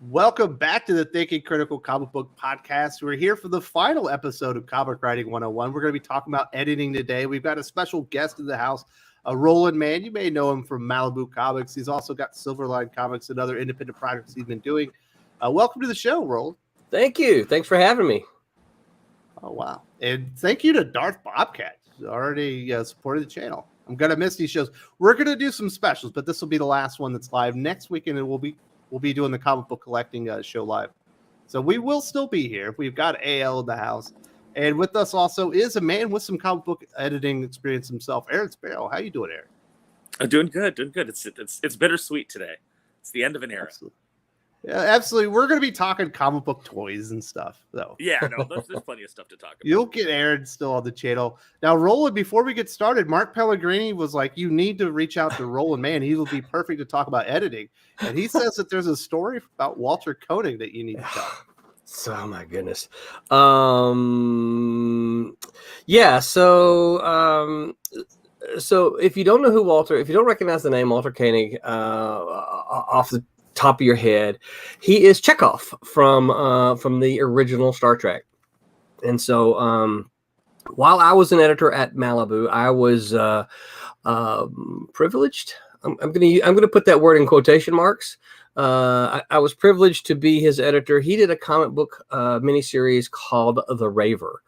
Welcome back to the Thinking Critical Comic Book Podcast. We're here for the final episode of Comic Writing 101. We're going to be talking about editing today. We've got a special guest in the house, Roland Mann. You may know him from Malibu Comics. He's also got Silverline Comics and other independent projects he's been doing. Welcome to the show, Roland. Thank you. Thanks for having me. Oh, wow. And thank you to Darth Bobcat, who already supported the channel. I'm going to miss these shows. We're going to do some specials, but this will be the last one that's live next weekend, and we'll be doing the comic book collecting show live. So we will still be here. We've got AL in the house. And with us also is a man with some comic book editing experience himself, Aaron Sparrow. How you doing, Aaron? I'm doing good. It's bittersweet today. It's the end of an era. Absolutely. Yeah, absolutely. We're going to be talking comic book toys and stuff, though. Yeah, no, there's plenty of stuff to talk about. You'll get Aaron still on the channel. Now, Roland, before we get started, Mark Pellegrini was like, you need to reach out to Roland Mann. He will be perfect to talk about editing. And he says that there's a story about Walter Koenig that you need to tell. Oh my goodness. Yeah. So if you don't know if you don't recognize the name Walter Koenig off the top of your head, he is Chekhov from the original Star Trek. And so while I was an editor at Malibu, I was privileged. I'm gonna put that word in quotation marks. I was privileged to be his editor. He did a comic book miniseries called The Raver.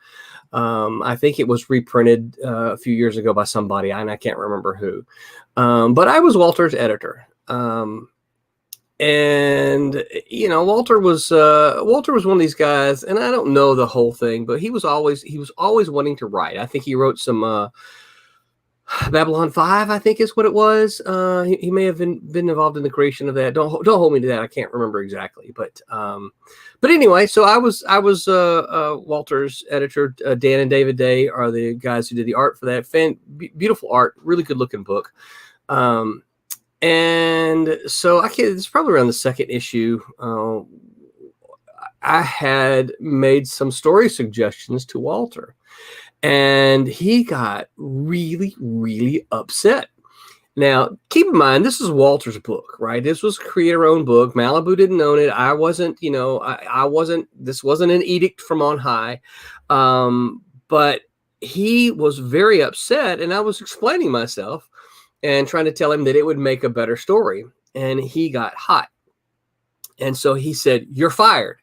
I think it was reprinted a few years ago by somebody, and I can't remember who. But I was Walter's editor. And Walter was one of these guys, and I don't know the whole thing, but he was always wanting to write. I think he wrote some Babylon 5, I think is what it was. He may have been involved in the creation of that. Don't hold me to that. I can't remember exactly, but anyway, so I was Walter's editor. Dan and David Day are the guys who did the art for that. Beautiful art, really good looking book. And so it's probably around the second issue. I had made some story suggestions to Walter, and he got really, really upset. Now, keep in mind, this is Walter's book, right? This was a creator-owned book. Malibu didn't own it. I wasn't, this wasn't an edict from on high. But he was very upset, and I was explaining myself and trying to tell him that it would make a better story. And he got hot. And so he said, "You're fired."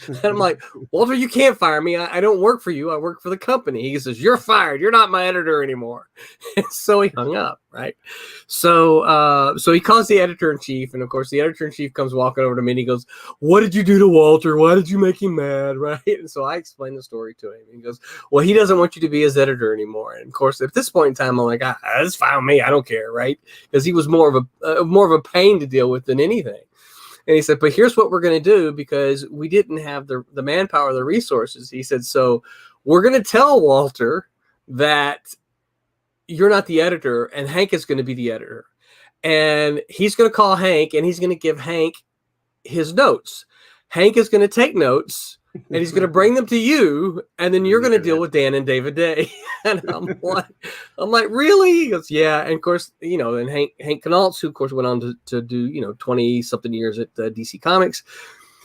And I'm like, "Walter, you can't fire me. I don't work for you. I work for the company." He says, "You're fired. You're not my editor anymore." And so he hung up, right? So he calls the editor-in-chief. And of course, the editor-in-chief comes walking over to me and he goes, "What did you do to Walter? Why did you make him mad?" Right? And so I explained the story to him. He goes, "Well, he doesn't want you to be his editor anymore." And of course, at this point in time, I'm like, "That's fine with me. I don't care." Right? Because he was more of a pain to deal with than anything. And he said, "But here's what we're going to do, because we didn't have the manpower, the resources." He said, "So we're going to tell Walter that you're not the editor, and Hank is going to be the editor. And he's going to call Hank, and he's going to give Hank his notes. Hank is going to take notes, and he's going to bring them to you, and then you're going to deal with Dan and David Day." And I'm like, "Really?" He goes, "Yeah." And of course, and Hank Knaltz, who of course went on to do 20 something years at DC Comics,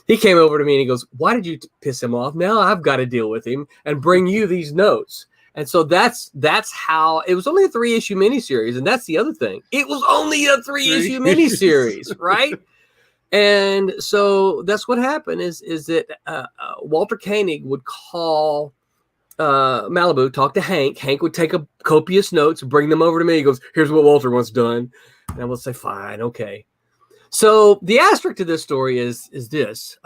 he came over to me and he goes, "Why did you piss him off? Now I've got to deal with him and bring you these notes." And so that's how it was. Only a 3-issue miniseries, and that's the other thing. It was only a 3-issue miniseries, right? And so that's what happened is that Walter Koenig would call Malibu, talk to Hank. Hank would take a copious notes, bring them over to me. He goes, "Here's what Walter wants done." And I will say, "Fine, okay." So the asterisk to this story is this.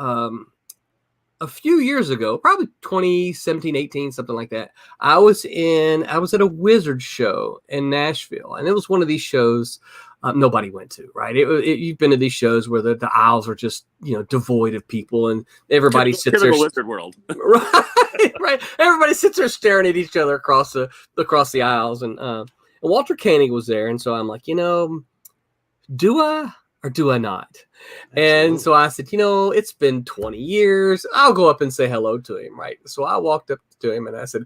A few years ago, probably 2017, 18, something like that, I was at a Wizard show in Nashville, and it was one of these shows nobody went to, right? You've been to these shows where the aisles are just, devoid of people, and everybody sits there. Wizard world. Right. Everybody sits there staring at each other across the aisles, and Walter Koenig was there, and so I'm like, do I or do I not? Absolutely. And so I said, it's been 20 years. I'll go up and say hello to him, right? So I walked up to him and I said,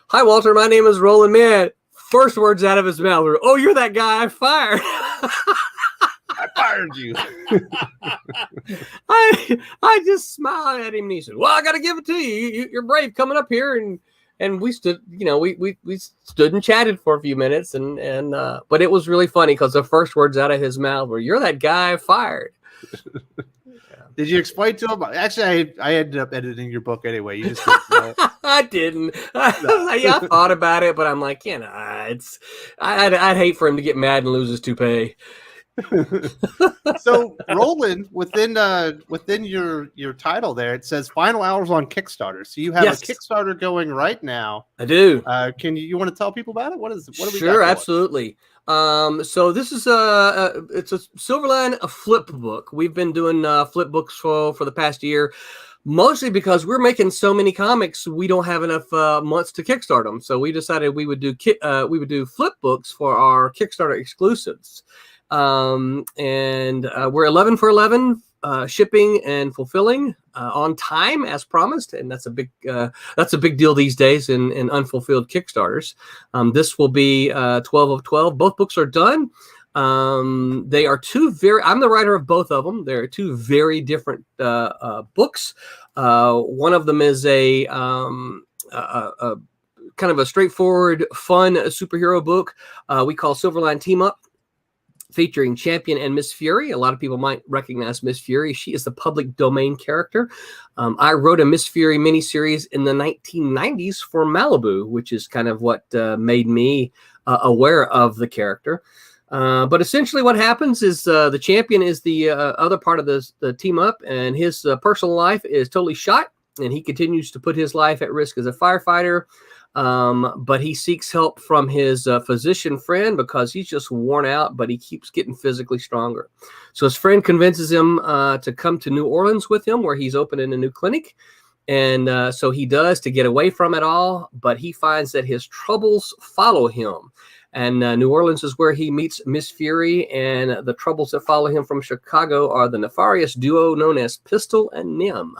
"Hi, Walter. My name is Roland Mann." First words out of his mouth were, "Oh, you're that guy I fired." I fired you. I just smiled at him and he said, "Well, I got to give it to you. You're brave coming up here." And we stood, we stood and chatted for a few minutes, but it was really funny because the first words out of his mouth were, "You're that guy I fired." Did you explain to him? Actually, I ended up editing your book anyway. You just didn't know. I didn't. I thought about it, but I'm like, I'd hate for him to get mad and lose his toupee. So Roland, within your title there, it says final hours on Kickstarter. So you have Yes. a Kickstarter going right now. I do. Can you want to tell people about it? What do we got Sure, going? absolutely. So this is it's a Silverline, a flip book. We've been doing flip books for the past year, mostly because we're making so many comics, we don't have enough months to kickstart them. So we decided we would do flip books for our Kickstarter exclusives. And we're 11 for 11 shipping and fulfilling on time as promised, and that's a big deal these days in unfulfilled Kickstarters. This will be 12 of 12. Both books are done. They are I'm the writer of both of them. They're two very different books. One of them is a kind of a straightforward, fun superhero book we call Silverline Team Up, featuring Champion and Miss Fury. A lot of people might recognize Miss Fury. She is the public domain character. I wrote a Miss Fury miniseries in the 1990s for Malibu, which is kind of what made me aware of the character. But essentially what happens is the Champion is the other part of the team up, and his personal life is totally shot, and he continues to put his life at risk as a firefighter. But he seeks help from his physician friend because he's just worn out, but he keeps getting physically stronger. So his friend convinces him to come to New Orleans with him, where he's opening a new clinic. And so he does to get away from it all, but he finds that his troubles follow him. And New Orleans is where he meets Miss Fury, and the troubles that follow him from Chicago are the nefarious duo known as Pistol and Nim.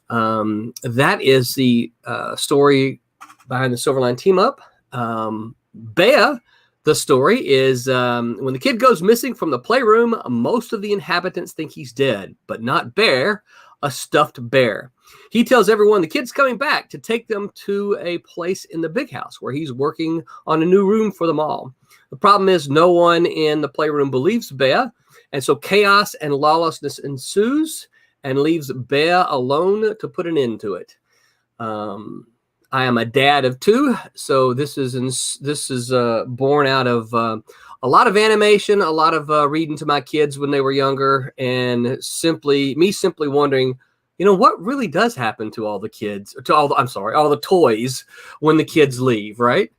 That is the story behind the Silverline Team Up. Beah, the story is when the kid goes missing from the playroom, most of the inhabitants think he's dead, but not Bear, a stuffed bear. He tells everyone the kid's coming back to take them to a place in the big house where he's working on a new room for them all. The problem is no one in the playroom believes Beah, and so chaos and lawlessness ensues and leaves Beah alone to put an end to it. I am a dad of two, so this is born out of a lot of animation, a lot of reading to my kids when they were younger, and simply wondering, what really does happen to all the kids, all the toys when the kids leave, right?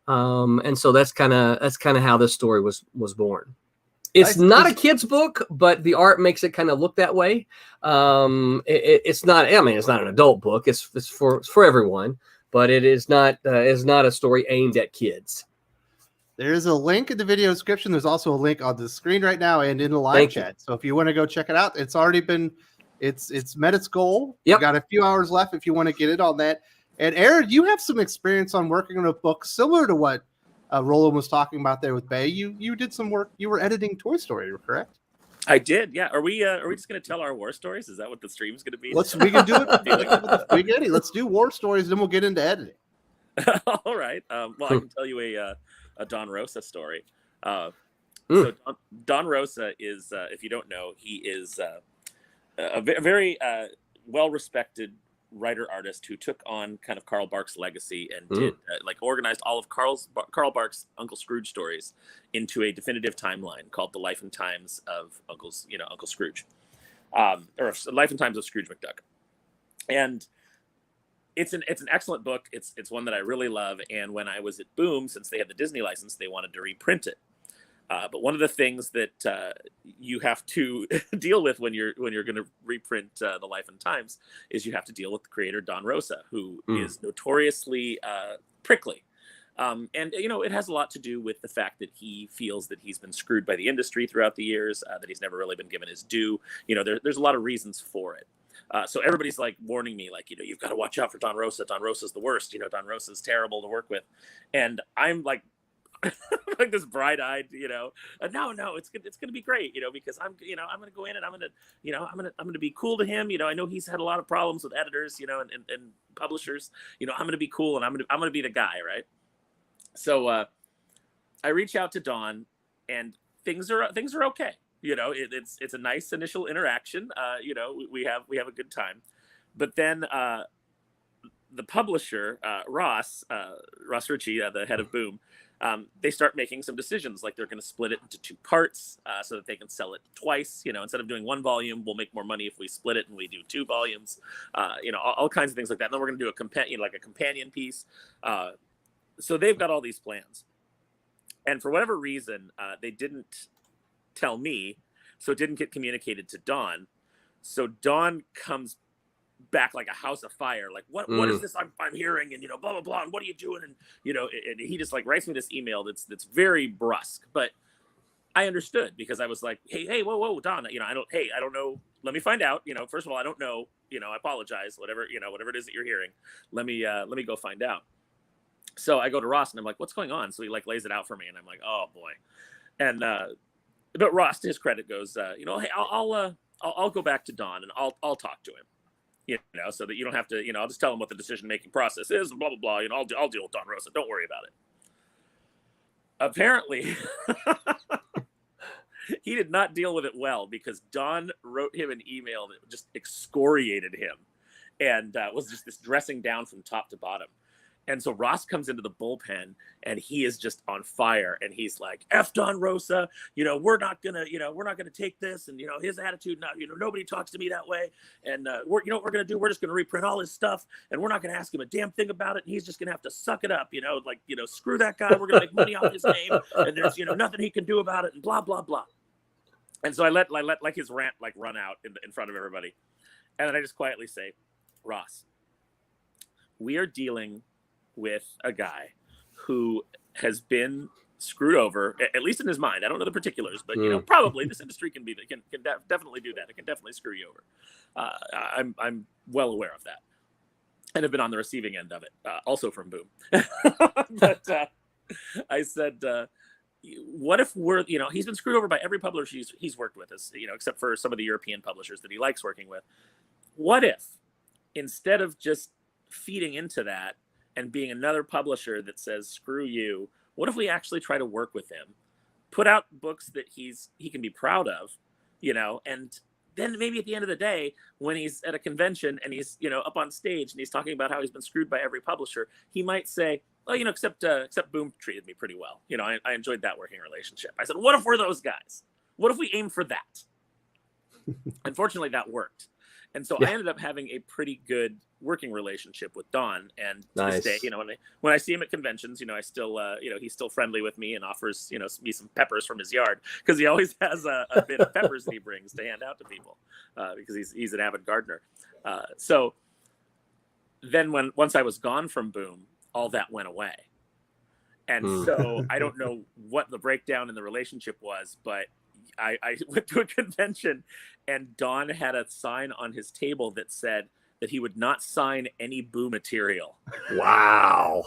And so that's kind of how this story was born. It's not a kid's book, but the art makes it kind of look that way. It's not an adult book. It's for everyone. But it is not a story aimed at kids. There is a link in the video description. There's also a link on the screen right now and in the live chat. So if you want to go check it out, it's already been it's met its goal. Yep. You got a few hours left if you want to get it on that. And Aaron, you have some experience on working on a book similar to what Roland was talking about there with Beah. You did some work. You were editing Toy Story, correct? I did, yeah. Are we just going to tell our war stories? Is that what the stream's going to be? We can do it. Let's do war stories, then we'll get into editing. All right. Well, I can tell you a Don Rosa story. So Don Rosa is, if you don't know, he is a very well-respected writer artist who took on kind of Carl Barks' legacy and did organized all of Carl Barks' Uncle Scrooge stories into a definitive timeline called The Life and Times of Uncle Scrooge, or Life and Times of Scrooge McDuck. And it's an excellent book. It's one that I really love. And when I was at Boom, since they had the Disney license, they wanted to reprint it. But one of the things that you have to deal with when you're going to reprint The Life and Times is you have to deal with the creator Don Rosa, who is notoriously prickly. And it has a lot to do with the fact that he feels that he's been screwed by the industry throughout the years, that he's never really been given his due. There's a lot of reasons for it. So everybody's like warning me, like, you've got to watch out for Don Rosa. Don Rosa's the worst. Don Rosa's terrible to work with. And I'm like, like this bright-eyed, no, it's gonna be great, because I'm gonna go in and I'm gonna be cool to him. I know he's had a lot of problems with editors, and publishers. I'm gonna be cool and I'm gonna be the guy, right? So I reach out to Don, and things are okay. It's a nice initial interaction. We have a good time, but then the publisher, Ross Ritchie, the head of Boom, they start making some decisions, like they're going to split it into 2 parts so that they can sell it twice. Instead of doing 1 volume, we'll make more money if we split it and we do 2 volumes. All kinds of things like that. And then we're going to do a companion piece. So they've got all these plans, and for whatever reason, they didn't tell me, so it didn't get communicated to Don. So Don comes back like a house of fire, like what is this I'm hearing, and blah blah blah, and what are you doing, and and he just like writes me this email that's very brusque, but I understood, because I was like, hey, whoa, Don, I don't know, let me find out, first of all, I don't know, I apologize, whatever it is that you're hearing, let me go find out. So I go to Ross and I'm like, what's going on? So he like lays it out for me, and I'm like, oh boy. And but Ross, to his credit, goes, hey, I'll go back to Don and I'll talk to him, so that you don't have to, I'll just tell him what the decision-making process is, and blah, blah, blah, I'll deal with Don Rosa. Don't worry about it. Apparently, he did not deal with it well, because Don wrote him an email that just excoriated him, and was just this dressing down from top to bottom. And so Ross comes into the bullpen, and he is just on fire, and he's like, F Don Rosa, we're not gonna take this, and his attitude, not, nobody talks to me that way, and what we're gonna do, we're just gonna reprint all his stuff, and we're not gonna ask him a damn thing about it, and he's just gonna have to suck it up, screw that guy, we're gonna make money off his name, and there's nothing he can do about it, and blah blah blah. And so I let like his rant like run out in front of everybody, and then I just quietly say, Ross, we are dealing with a guy who has been screwed over, at least in his mind. I don't know the particulars, but probably this industry can definitely do that. It can definitely screw you over. I'm well aware of that, and have been on the receiving end of it, also from Boom. But I said, what if we're, he's been screwed over by every publisher he's worked with, except for some of the European publishers that he likes working with. What if, instead of just feeding into that and being another publisher that says, screw you, what if we actually try to work with him, put out books that he can be proud of, and then maybe at the end of the day, when he's at a convention and he's, up on stage and he's talking about how he's been screwed by every publisher, he might say, well, except Boom treated me pretty well. I enjoyed that working relationship. I said, what if we're those guys? What if we aim for that? Unfortunately, that worked. And so I ended up having a pretty good working relationship with Don, and to this day, when I see him at conventions, I still, he's still friendly with me and offers, me some peppers from his yard, because he always has a bit of peppers that he brings to hand out to people, because he's an avid gardener. So then once I was gone from Boom, all that went away. And so I don't know what the breakdown in the relationship was, but I went to a convention, and Don had a sign on his table that said that he would not sign any Boo material. Wow.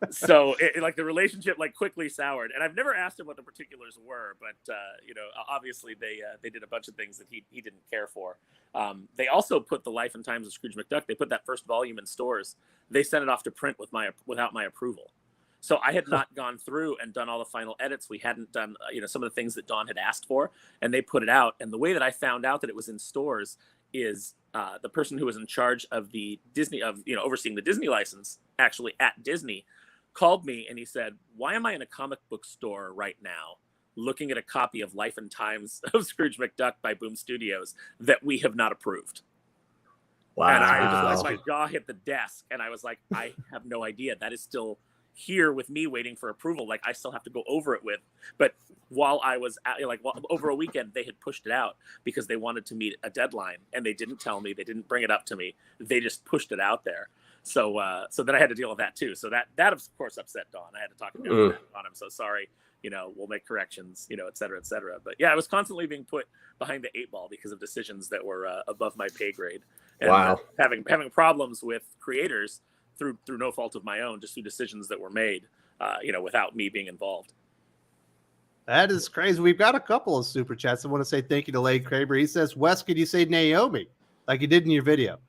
So the relationship quickly soured, and I've never asked him what the particulars were, but obviously they did a bunch of things that he didn't care for. They also put The Life and Times of Scrooge McDuck. They put that first volume in stores. They sent it off to print without my approval. So I had not gone through and done all the final edits. We hadn't done, some of the things that Don had asked for, and they put it out. And the way that I found out that it was in stores is the person who was in charge of the Disney, overseeing the Disney license, actually at Disney, called me and he said, "Why am I in a comic book store right now looking at a copy of Life and Times of Scrooge McDuck by Boom Studios that we have not approved?" Wow. And I just my jaw hit the desk, and I was like, I have no idea. That is still here with me waiting for approval. I still have to go over it with, but while I was over a weekend, they had pushed it out because they wanted to meet a deadline, and they didn't tell me, they didn't bring it up to me. They just pushed it out there. So then I had to deal with that too. So that of course upset Don. I had to talk to him on him. So sorry, we'll make corrections, et cetera, et cetera. But yeah, I was constantly being put behind the 8 ball because of decisions that were above my pay grade. And having problems with creators through no fault of my own, just through decisions that were made, without me being involved. That is crazy. We've got a couple of super chats. I want to say thank you to Lane Kramer. He says, Wes, could you say Naomi like you did in your video?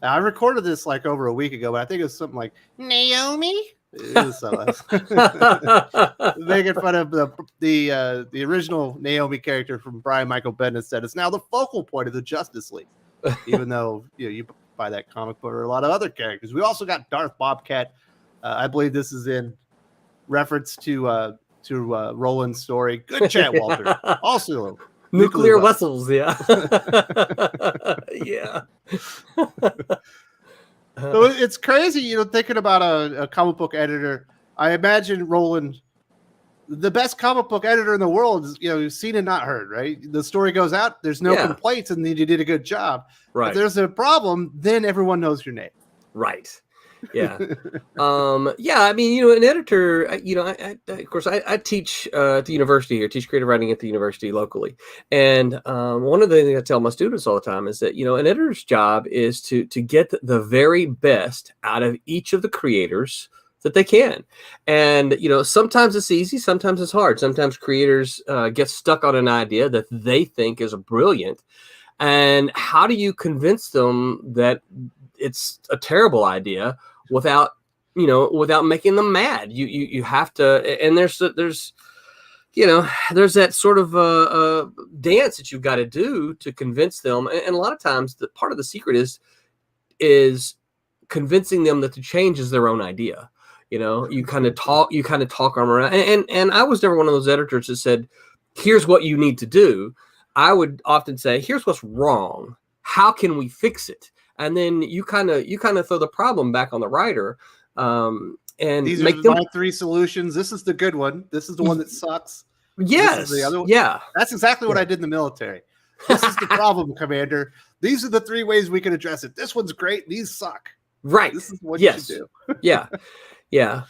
Now, I recorded this like over a week ago, but I think it was something like Naomi. It was so making fun of the original Naomi character from Brian Michael Bendis said it's now the focal point of the Justice League, even though you buy that comic book or a lot of other characters. We also got Darth Bobcat. I believe this is in reference to Roland's story. Good chat, Walter. Also, nuclear vessels, yeah. Yeah. So it's crazy, thinking about a comic book editor. I imagine Roland, the best comic book editor in the world, is seen and not heard, right? The story goes out, there's no complaints, and then you did a good job. Right. If there's a problem, then everyone knows your name. Right. Yeah. Yeah. I mean, an editor, of course, I teach at the university here, teach creative writing at the university locally. And one of the things I tell my students all the time is that, an editor's job is to get the very best out of each of the creators that they can. And, sometimes it's easy, sometimes it's hard. Sometimes creators get stuck on an idea that they think is brilliant. And how do you convince them that it's a terrible idea without making them mad? You have to, and there's that sort of dance that you've got to do to convince them. And a lot of times the part of the secret is convincing them that the change is their own idea. You kind of talk them around. And I was never one of those editors that said, here's what you need to do. I would often say, here's what's wrong. How can we fix it? And then you kind of throw the problem back on the writer, and these make are them my 3 solutions. This is the good one. This is the one that sucks. Yes. This is the other one. Yeah. That's exactly what I did in the military. This is the problem, Commander. These are the 3 ways we can address it. This one's great. These suck. Right. This is what you should do. Yeah. Yeah.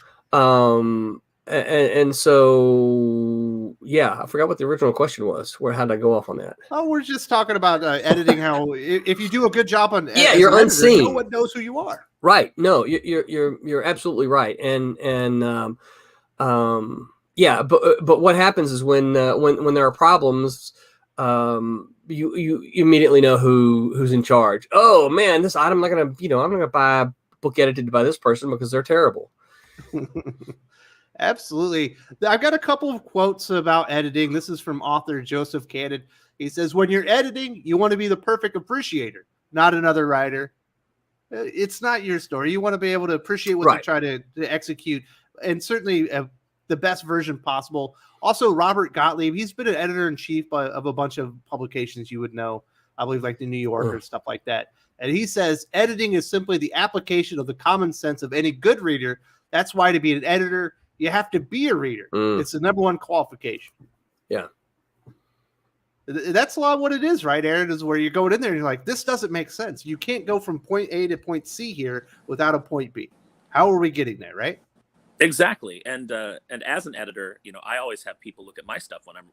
And so, I forgot what the original question was. How did I go off on that? Oh, we're just talking about editing. How if you do a good job on you're unseen. Editor, no one knows who you are. Right. No, you're absolutely right. And but what happens is when there are problems, you immediately know who's in charge. Oh man, this item I'm not gonna buy a book edited by this person because they're terrible. Absolutely. I've got a couple of quotes about editing. This is from author Joseph Cannon. He says, when you're editing, you want to be the perfect appreciator, not another writer. It's not your story. You want to be able to appreciate what they try to execute, and certainly the best version possible. Also, Robert Gottlieb, he's been an editor-in-chief of a bunch of publications you would know, I believe like the New Yorker, stuff like that. And he says, editing is simply the application of the common sense of any good reader. That's why to be an editor, you have to be a reader. It's the number one qualification. Yeah. That's a lot of what it is, right, Aaron? Is where you're going in there and you're like, this doesn't make sense. You can't go from point A to point C here without a point B. How are we getting there, right? Exactly. And as an editor, I always have people look at my stuff when I'm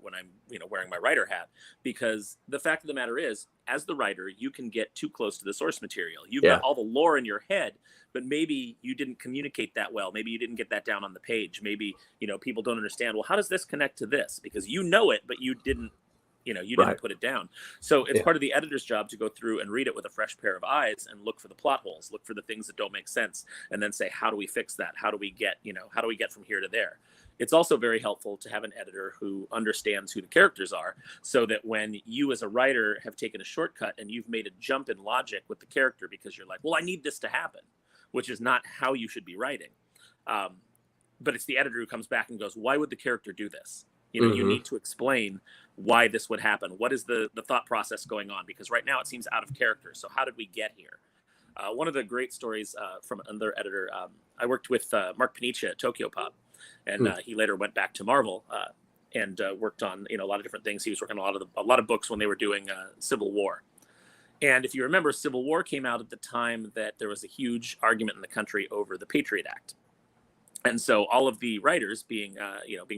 wearing my writer hat, because the fact of the matter is, as the writer, you can get too close to the source material. You've got all the lore in your head, but maybe you didn't communicate that well. Maybe you didn't get that down on the page. Maybe, people don't understand, well, how does this connect to this? Because you know it, but you didn't put it down. So it's part of the editor's job to go through and read it with a fresh pair of eyes and look for the plot holes, look for the things that don't make sense, and then say, how do we fix that? How do we get from here to there? It's also very helpful to have an editor who understands who the characters are, so that when you as a writer have taken a shortcut and you've made a jump in logic with the character because you're like, well, I need this to happen, which is not how you should be writing. But it's the editor who comes back and goes, why would the character do this? You need to explain why this would happen. What is the thought process going on? Because right now it seems out of character. So how did we get here? One of the great stories from another editor, I worked with Mark Panicia at Tokyo Pop, and he later went back to Marvel and worked on a lot of different things. He was working on a lot of books when they were doing Civil War. And if you remember, Civil War came out at the time that there was a huge argument in the country over the Patriot Act. And so all of the writers, being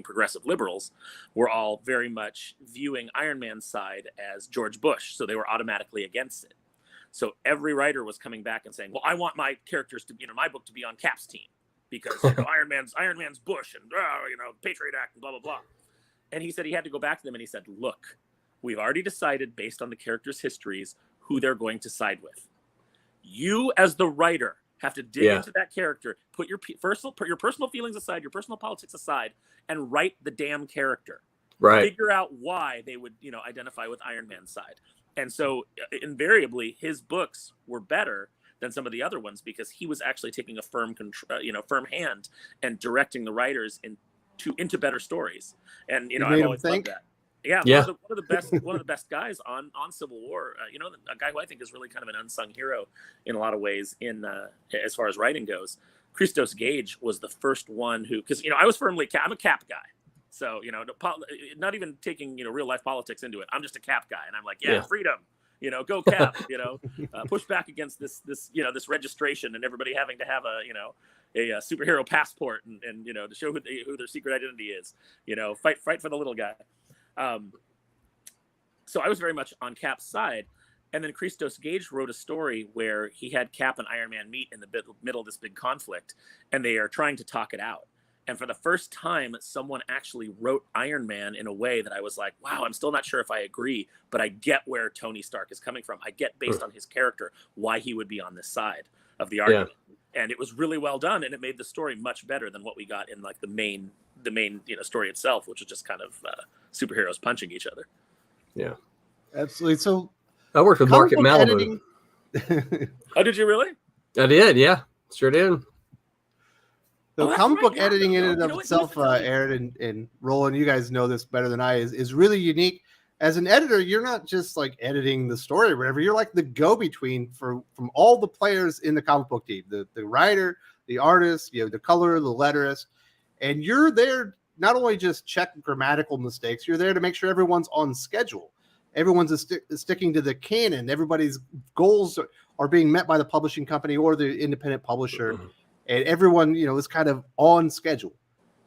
progressive liberals, were all very much viewing Iron Man's side as George Bush. So they were automatically against it. So every writer was coming back and saying, well, I want my characters to, my book to be on Cap's team because Iron Man's Bush and Patriot Act and blah, blah, blah. And he said he had to go back to them and he said, look, we've already decided based on the characters' histories who they're going to side with. You as the writer have to dig into that character, put your personal feelings aside, your personal politics aside, and write the damn character. Right. Figure out why they would, identify with Iron Man's side. And so invariably his books were better than some of the other ones because he was actually taking a firm hand and directing the writers into better stories. And I've always loved that. Yeah, one of the best guys on Civil War. A guy who I think is really kind of an unsung hero in a lot of ways in as far as writing goes. Christos Gage was the first one who, because I was firmly I'm a Cap guy. So, not even taking, real life politics into it. I'm just a Cap guy. And I'm like, freedom, go Cap, push back against this this registration and everybody having to have a superhero passport and to show who their secret identity is, fight for the little guy. So I was very much on Cap's side. And then Christos Gage wrote a story where he had Cap and Iron Man meet in the middle of this big conflict, and they are trying to talk it out. And for the first time, someone actually wrote Iron Man in a way that I was like, wow, I'm still not sure if I agree, but I get where Tony Stark is coming from. I get, based on his character, why he would be on this side of the argument. Yeah. And it was really well done, and it made the story much better than what we got in like the main story itself, which was just kind of superheroes punching each other. Yeah, absolutely. So I worked with Mark at Malibu. Oh, did you really? I did. Yeah, sure did. The comic book editing in and of itself, Aaron and Roland, you guys know this better than I, is really unique. As an editor, you're not just like editing the story or whatever. You're like the go-between from all the players in the comic book team, the writer, the artist, the color, the letterist. And you're there not only just check grammatical mistakes, you're there to make sure everyone's on schedule. Everyone's sticking to the canon. Everybody's goals are being met by the publishing company or the independent publisher. Mm-hmm. And everyone, is kind of on schedule.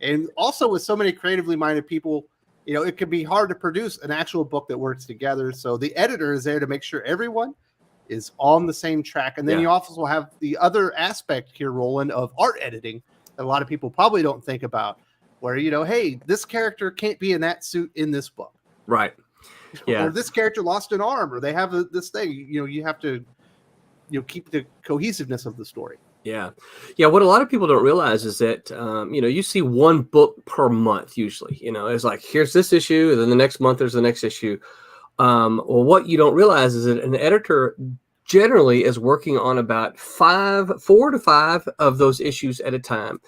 And also with so many creatively minded people, it can be hard to produce an actual book that works together. So the editor is there to make sure everyone is on the same track. And then you also have the other aspect here, Roland, of art editing that a lot of people probably don't think about, where, hey, this character can't be in that suit in this book. Right. Yeah. Or this character lost an arm, or they have this thing. You have to keep the cohesiveness of the story. Yeah. What a lot of people don't realize is that, you see one book per month, usually, it's like, here's this issue. And then the next month, there's the next issue. Well, what you don't realize is that an editor generally is working on about 4 to 5 of those issues at a time.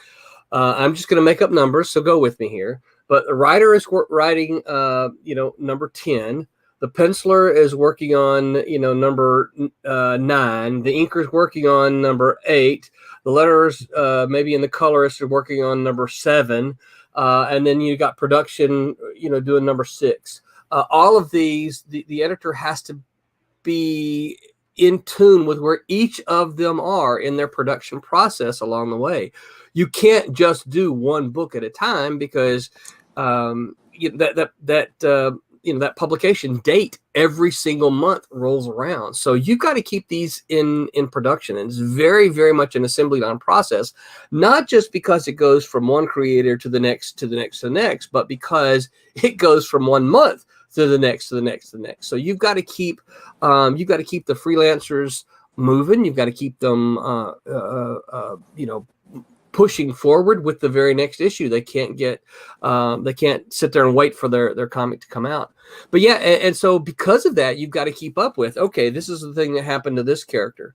I'm just going to make up numbers, so go with me here. But the writer is writing, number 10. The penciler is working on, number 9. The inker is working on number 8. The letters, maybe in the colorist, are working on number 7. And then you got production, doing number 6. All of these, the editor has to be in tune with where each of them are in their production process along the way. You can't just do one book at a time because that publication date every single month rolls around. So you've got to keep these in production. And it's very, very much an assembly line process, not just because it goes from one creator to the next, to the next, to the next, but because it goes from 1 month to the next, to the next, to the next. So you've got to keep the freelancers moving. You've got to keep them, pushing forward with the very next issue. They can't sit there and wait for their comic to come out. But yeah, and so because of that, you've got to keep up with, okay, this is the thing that happened to this character.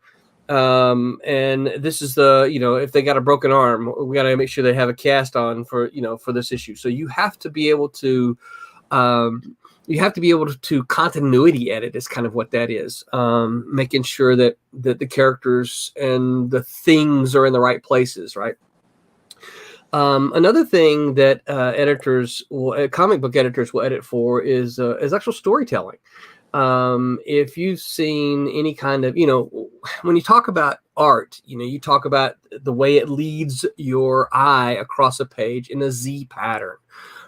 And this is if they got a broken arm, we got to make sure they have a cast on for this issue. So you have to be able to, continuity edit is kind of what that is. Making sure that the characters and the things are in the right places, right? Another thing that comic book editors will edit for is actual storytelling. If you've seen any kind of, when you talk about art, you talk about the way it leads your eye across a page in a Z pattern.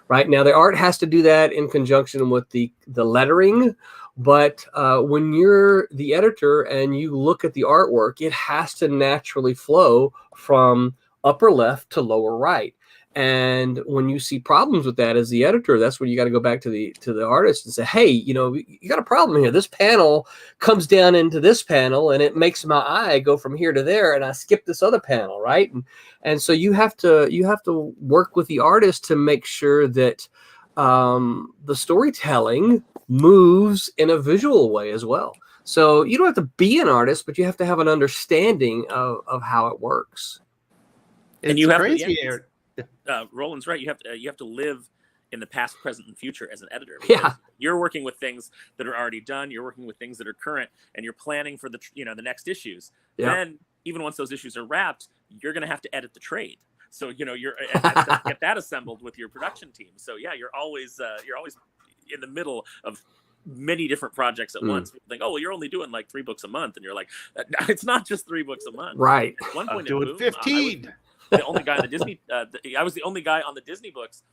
Right now, the art has to do that in conjunction with the lettering. But when you're the editor and you look at the artwork, it has to naturally flow from upper left to lower right. And when you see problems with that as the editor, that's when you got to go back to the artist and say, hey, you know, you got a problem here. This panel comes down into this panel and it makes my eye go from here to there, and I skip this other panel, right? And so you have to work with the artist to make sure that the storytelling moves in a visual way as well. So you don't have to be an artist, but you have to have an understanding of how it works. It's and you have crazy. To, Roland's right. You have to live in the past, present, and future as an editor. Yeah, you're working with things that are already done. You're working with things that are current, and you're planning for the next issues. Yeah. Then even once those issues are wrapped, you're going to have to edit the trade. So you're get that assembled with your production team. So yeah, you're always in the middle of many different projects at once. People think, oh, well, you're only doing like 3 books a month, and you're like, it's not just 3 books a month. Right. At one point, I'm doing 15. The only guy on the Disney. I was the only guy on the Disney books,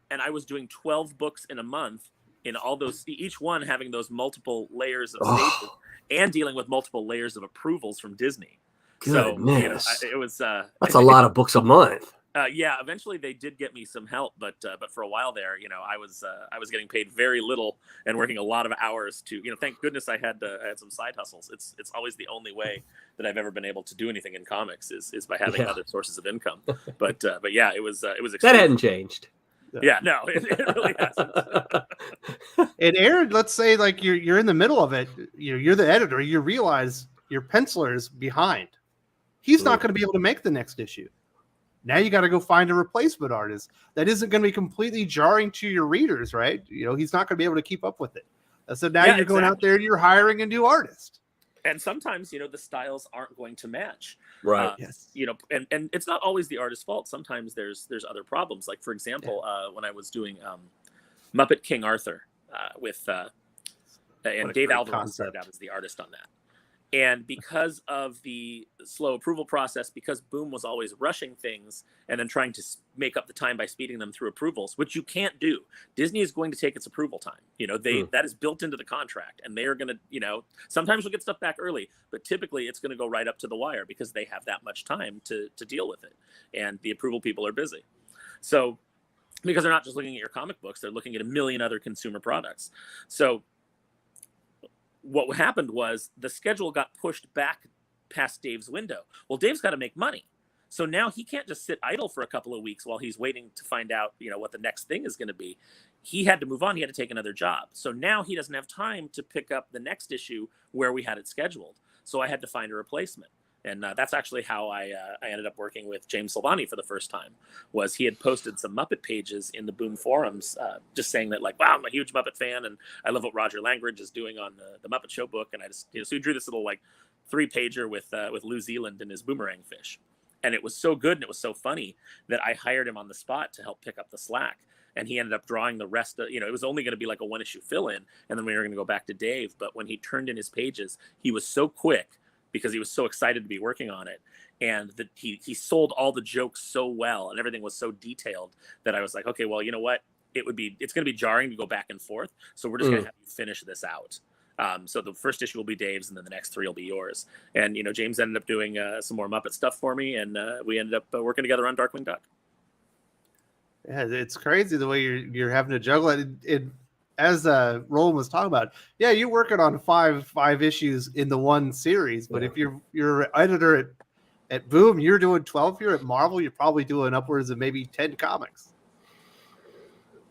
and I was doing 12 books in a month. In all those, each one having those multiple layers of stages and dealing with multiple layers of approvals from Disney. Goodness. So it was. That's a lot of books a month. Yeah, eventually they did get me some help, but for a while there, I was getting paid very little and working a lot of hours to, thank goodness I had some side hustles. It's always the only way that I've ever been able to do anything in comics is by having other sources of income. But yeah, it was That hadn't changed. Yeah, no, it really hasn't. And Aaron, let's say like you're in the middle of it, you're the editor, you realize your penciler's behind. He's not going to be able to make the next issue. Now you got to go find a replacement artist that isn't going to be completely jarring to your readers, right? He's not going to be able to keep up with it. So now you're going out there and you're hiring a new artist. And sometimes, the styles aren't going to match. Right. Yes. And it's not always the artist's fault. Sometimes there's other problems. Like, for example, when I was doing Muppet King Arthur with and Dave Alvarez started out as the artist on that. And because of the slow approval process, because Boom was always rushing things and then trying to make up the time by speeding them through approvals, which you can't do. Disney is going to take its approval time. That is built into the contract, and they are going to, sometimes you'll get stuff back early, but typically it's going to go right up to the wire because they have that much time to deal with it. And the approval people are busy. So because they're not just looking at your comic books, they're looking at a million other consumer products. So what happened was the schedule got pushed back past Dave's window. Well, Dave's got to make money. So now he can't just sit idle for a couple of weeks while he's waiting to find out, what the next thing is going to be. He had to move on. He had to take another job. So now he doesn't have time to pick up the next issue where we had it scheduled. So I had to find a replacement. And that's actually how I ended up working with James Silvani for the first time. Was he had posted some Muppet pages in the Boom forums, just saying that, like, wow, I'm a huge Muppet fan, and I love what Roger Langridge is doing on the Muppet Show book. And I just, so he drew this little 3-pager with Lou Zealand and his boomerang fish, and it was so good and it was so funny that I hired him on the spot to help pick up the slack. And he ended up drawing the rest of, it was only going to be like a 1-issue fill-in, and then we were going to go back to Dave. But when he turned in his pages, he was so quick, because he was so excited to be working on it. And that he sold all the jokes so well and everything was so detailed that I was like, okay, well, you know what? It's going to be jarring to go back and forth. So we're just going to have you finish this out. So the first issue will be Dave's, and then the next 3 will be yours. And, James ended up doing some more Muppet stuff for me, and we ended up working together on Darkwing Duck. Yeah, it's crazy the way you're having to juggle it. As Roland was talking about, yeah, you're working on five issues in the one series, but if you're editor at Boom, you're doing 12. If you're at Marvel, you're probably doing upwards of maybe 10 comics.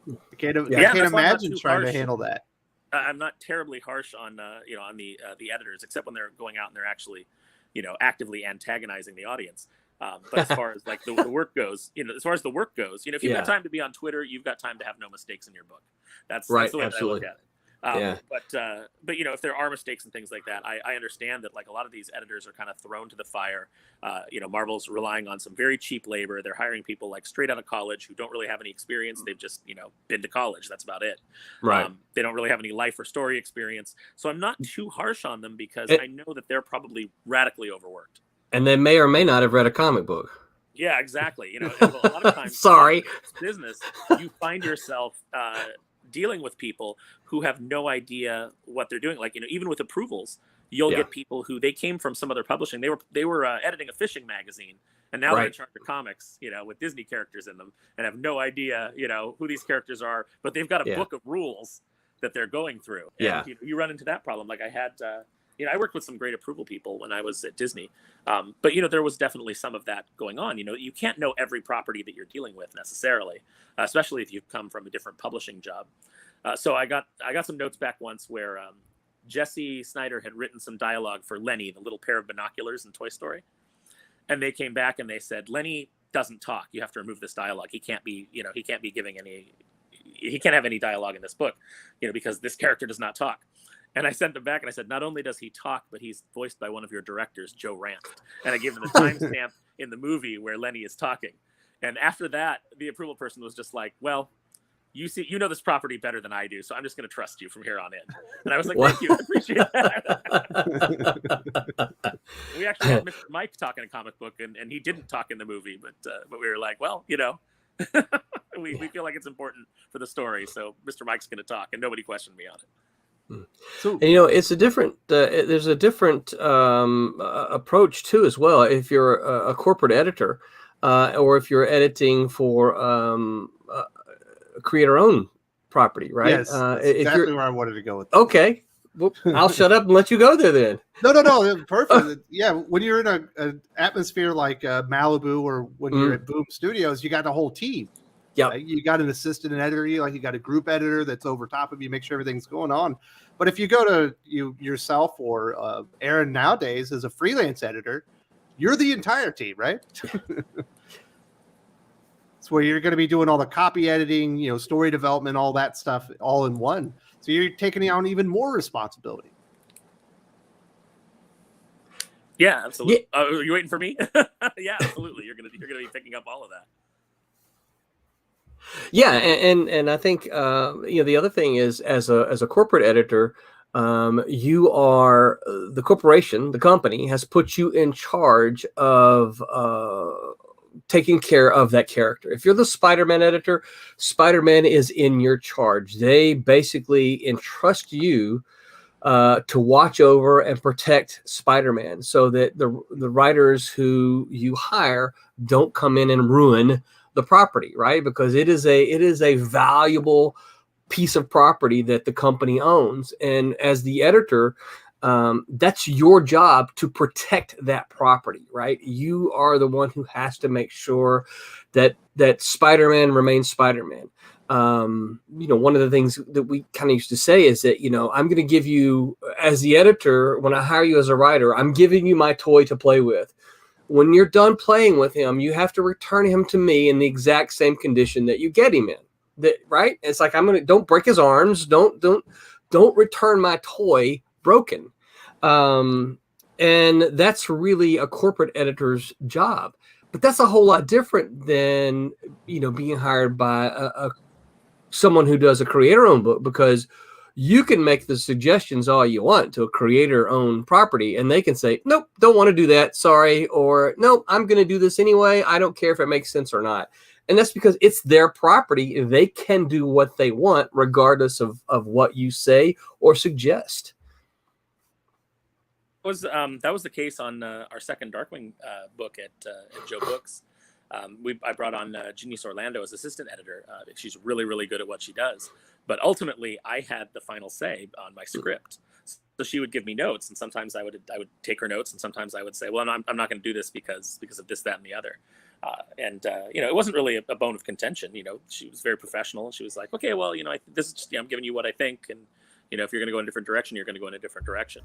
I can't imagine trying to handle that. I'm not terribly harsh on on the editors, except when they're going out and they're actually actively antagonizing the audience. But as far as like the work goes, if you've got time to be on Twitter, you've got time to have no mistakes in your book. That's the way that I look at it. But if there are mistakes and things like that, I understand that, like, a lot of these editors are kind of thrown to the fire. Marvel's relying on some very cheap labor. They're hiring people like straight out of college who don't really have any experience. They've just been to college. That's about it. Right. They don't really have any life or story experience. So I'm not too harsh on them because I know that they're probably radically overworked. And they may or may not have read a comic book. Yeah, exactly. A lot of times, sorry, business, you find yourself dealing with people who have no idea what they're doing. Like, even with approvals, you'll get people who they came from some other publishing. They were editing a fishing magazine, And now they're in Right. charge of comics, with Disney characters in them, and have no idea, who these characters are. But they've got a Yeah. book of rules that they're going through. And, Yeah. you run into that problem. Like I had, I worked with some great approval people when I was at Disney. But, there was definitely some of that going on. You can't know every property that you're dealing with necessarily, especially if you've come from a different publishing job. So I got some notes back once where Jesse Snyder had written some dialogue for Lenny, the little pair of binoculars in Toy Story. And they came back and they said, Lenny doesn't talk. You have to remove this dialogue. He can't be he can't have any dialogue in this book, because this character does not talk. And I sent them back and I said, not only does he talk, but he's voiced by one of your directors, Joe Ranft. And I gave them the timestamp in the movie where Lenny is talking. And after that, the approval person was just like, well, you know this property better than I do, so I'm just going to trust you from here on in. And I was like, thank you, I appreciate that. We actually had Mr. Mike talk in a comic book, and he didn't talk in the movie, but we were like, well, we feel like it's important for the story, so Mr. Mike's going to talk, and nobody questioned me on it. So, and, it's a different. There's a different approach too, as well. If you're a corporate editor, or if you're editing for creator-owned property, right? Yes, that's exactly where I wanted to go with that. Okay, well, I'll shut up and let you go there then. No, perfect. Yeah, when you're in an atmosphere like Malibu, or when you're at Boom Studios, you got a whole team. Yeah, right? You got an assistant editor, you got a group editor that's over top of you, make sure everything's going on. But if you go to yourself or Aaron nowadays as a freelance editor, you're the entire team, right? It's where you're going to be doing all the copy editing, story development, all that stuff all in one. So you're taking on even more responsibility. Yeah, absolutely. Yeah. Are you waiting for me? Yeah, absolutely. You're gonna be picking up all of that. Yeah, and I think the other thing is, as a corporate editor, you are the corporation, the company has put you in charge of taking care of that character. If you're the Spider-Man editor, Spider-Man is in your charge. They basically entrust you to watch over and protect Spider-Man, so that the writers who you hire don't come in and ruin the property, right? Because it is a valuable piece of property that the company owns, and as the editor, that's your job to protect that property, right? You are the one who has to make sure that Spider-Man remains Spider-Man. One of the things that we kind of used to say is that, I'm going to give you, as the editor, when I hire you as a writer, I'm giving you my toy to play with. When you're done playing with him, you have to return him to me in the exact same condition that you get him in. That, right? It's like, don't break his arms. Don't return my toy broken. And that's really a corporate editor's job. But that's a whole lot different than, being hired by someone who does a creator-owned book, because you can make the suggestions all you want to a creator-owned property, and they can say, nope, don't want to do that, sorry, or no, I'm going to do this anyway. I don't care if it makes sense or not. And that's because it's their property. They can do what they want regardless of what you say or suggest. That was the case on our second Darkwing book at Joe Books. I brought on Janice Orlando as assistant editor. She's really, really good at what she does. But ultimately, I had the final say on my script. So she would give me notes, and sometimes I would take her notes, and sometimes I would say, "Well, I'm not going to do this because of this, that, and the other." It wasn't really a bone of contention. She was very professional, and she was like, "Okay, well, this is just, I'm giving you what I think, and if you're going to go in a different direction, you're going to go in a different direction."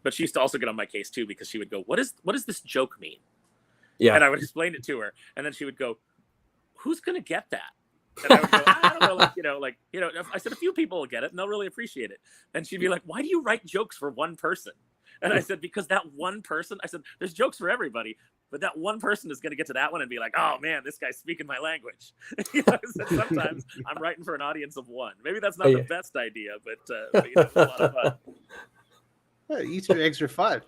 But she used to also get on my case too, because she would go, "What does this joke mean?" Yeah, and I would explain it to her, and then she would go, "Who's going to get that?" And I would go, "I don't know, I said, a few people will get it and they'll really appreciate it." And she'd be like, "Why do you write jokes for one person?" And I said, "Because that one person," I said, "there's jokes for everybody, but that one person is going to get to that one and be like, oh man, this guy's speaking my language." I said, sometimes I'm writing for an audience of one. Maybe that's not the best idea, but it's a lot of fun. Yeah, Easter eggs are fun.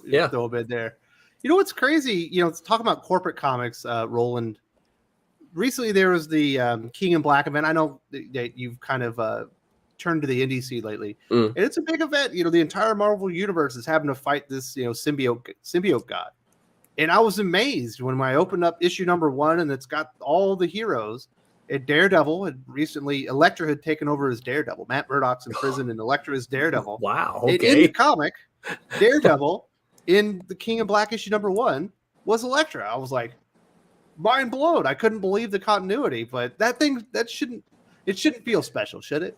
Yeah. Throw a bit there. What's crazy, talking about corporate comics, Roland, recently there was the King in Black event. I know that you've kind of turned to the indie scene lately, and it's a big event. The entire Marvel universe is having to fight this, symbiote god, And I was amazed when I opened up issue number 1, and it's got all the heroes. And Daredevil had recently, Elektra had taken over as Daredevil. Matt Murdock's in prison, and Elektra is Daredevil. Wow. And Okay. in the comic, Daredevil in the King of Black issue number 1 was Elektra. I was like, mind blown. I couldn't believe the continuity, but it shouldn't feel special, should it?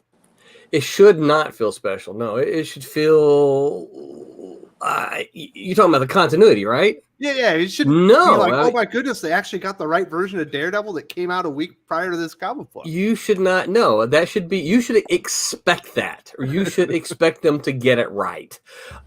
It should not feel special. No, it should feel. You're talking about the continuity, right? Yeah. It shouldn't be like, oh my goodness, they actually got the right version of Daredevil that came out a week prior to this comic book. You should not know. That should be. You should expect that, or you should expect them to get it right.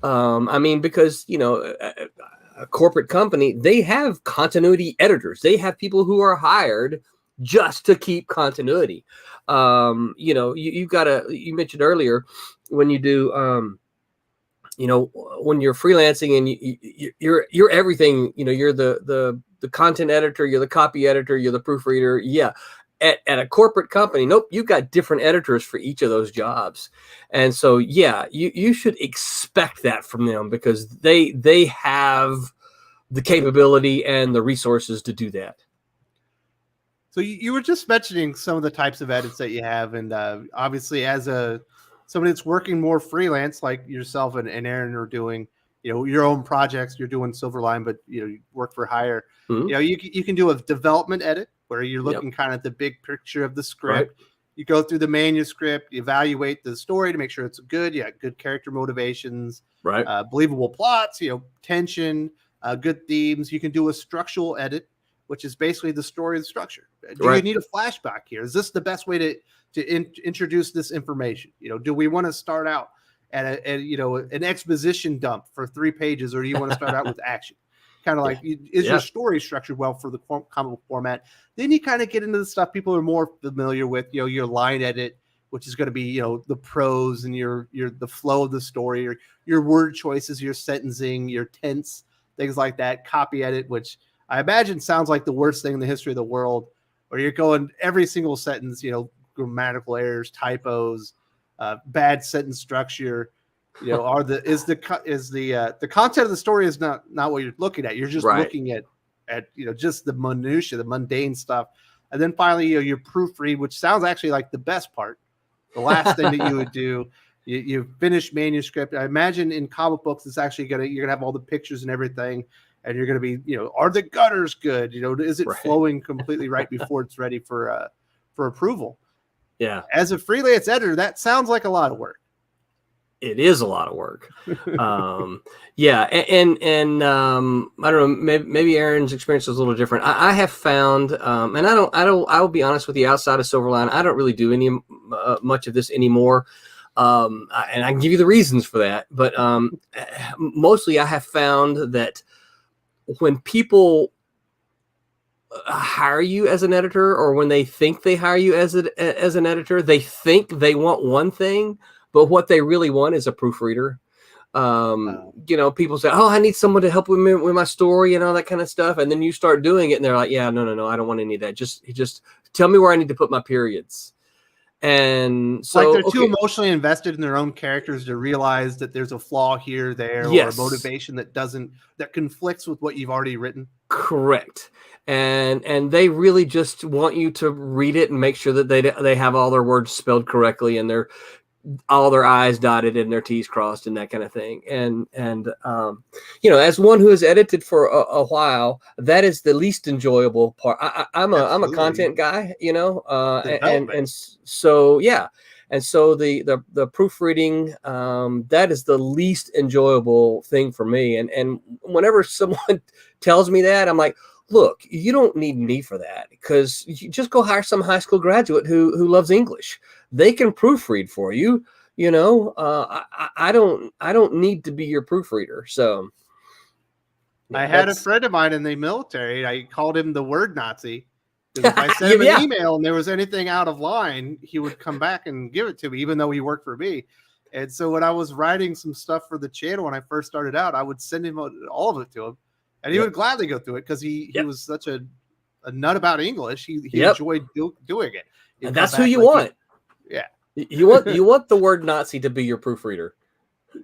I mean, because a corporate company, they have continuity editors. They have people who are hired just to keep continuity. You've got to. You mentioned earlier when you do. When you're freelancing and you're everything, you're the content editor, you're the copy editor, you're the proofreader. Yeah. At a corporate company, nope, you've got different editors for each of those jobs. And so, yeah, you should expect that from them because they have the capability and the resources to do that. So you were just mentioning some of the types of edits that you have. And obviously as somebody that's working more freelance like yourself and Aaron are doing, your own projects, you're doing Silverline, but you work for hire. Mm-hmm. You can do a development edit where you're looking kind of at the big picture of the script. Right. You go through the manuscript, you evaluate the story to make sure it's good. You got good character motivations, right? Believable plots, tension, good themes. You can do a structural edit, which is basically the story and structure. Do you need a flashback here? Is this the best way to introduce this information? Do we want to start out at an exposition dump for 3 pages, or do you want to start out with action? Kind of like, is your story structured well for the comic book format? Then you kind of get into the stuff people are more familiar with, your line edit, which is going to be, the prose and your the flow of the story, or your word choices, your sentencing, your tense, things like that. Copy edit, which I imagine sounds like the worst thing in the history of the world, where you're going every single sentence, grammatical errors, typos, bad sentence structure. The content of the story is not what you're looking at. You're just looking at just the minutia, the mundane stuff. And then finally, your proofread, which sounds actually like the best part. The last thing that you would do, you finish manuscript. I imagine in comic books, it's actually you're gonna have all the pictures and everything, and you're gonna be, are the gutters good? Is it flowing completely right before it's ready for approval? Yeah. As a freelance editor, that sounds like a lot of work. It is a lot of work. Yeah. And I don't know, maybe Aaron's experience is a little different. I have found, and I will be honest with you, outside of Silverline, I don't really do any much of this anymore. And I can give you the reasons for that. But mostly I have found that when people hire you as an editor, or when they think they hire you as an editor, they think they want one thing, but what they really want is a proofreader. People say, oh, I need someone to help with my story and all that kind of stuff. And then you start doing it and they're like, yeah, no, I don't want any of that. Just tell me where I need to put my periods. And so they're too emotionally invested in their own characters to realize that there's a flaw here, there, or a motivation that conflicts with what you've already written. Correct. And they really just want you to read it and make sure that they have all their words spelled correctly and all their I's dotted and their T's crossed and that kind of thing. And as one who has edited for a while, that is the least enjoyable part. I'm a content guy, and so, yeah. And so the proofreading, that is the least enjoyable thing for me. And whenever someone tells me that, I'm like, look, you don't need me for that, because you just go hire some high school graduate who loves English. They can proofread for you. I don't need to be your proofreader. So I had a friend of mine in the military. I called him the word Nazi. If I sent him an email and there was anything out of line, he would come back and give it to me, even though he worked for me. And so when I was writing some stuff for the channel when I first started out, I would send him all of it to him. And he would gladly go through it because he was such a nut about English. He enjoyed doing it. And that's who you want. You want the word Nazi to be your proofreader.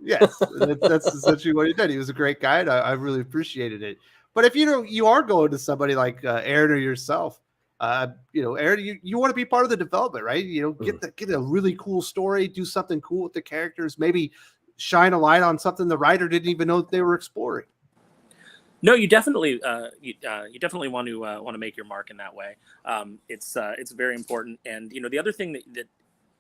Yes, that's essentially what he did. He was a great guy, and I really appreciated it. But if you are going to somebody like Aaron or yourself, Aaron, you want to be part of the development, right? Get a really cool story, do something cool with the characters, maybe shine a light on something the writer didn't even know that they were exploring. No, you definitely you definitely want to make your mark in that way. It's very important. And the other thing that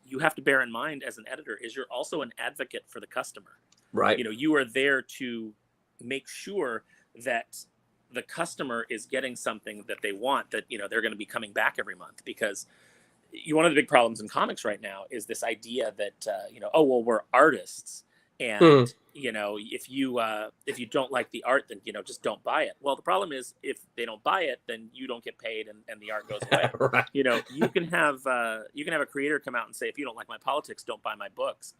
you have to bear in mind as an editor is you're also an advocate for the customer. Right. You are there to make sure that the customer is getting something that they want, that they're going to be coming back every month. Because one of the big problems in comics right now is this idea that oh well, we're artists, and if you don't like the art, then just don't buy it. Well, the problem is if they don't buy it, then you don't get paid, and the art goes away. Right. You can have a creator come out and say, if you don't like my politics, don't buy my books.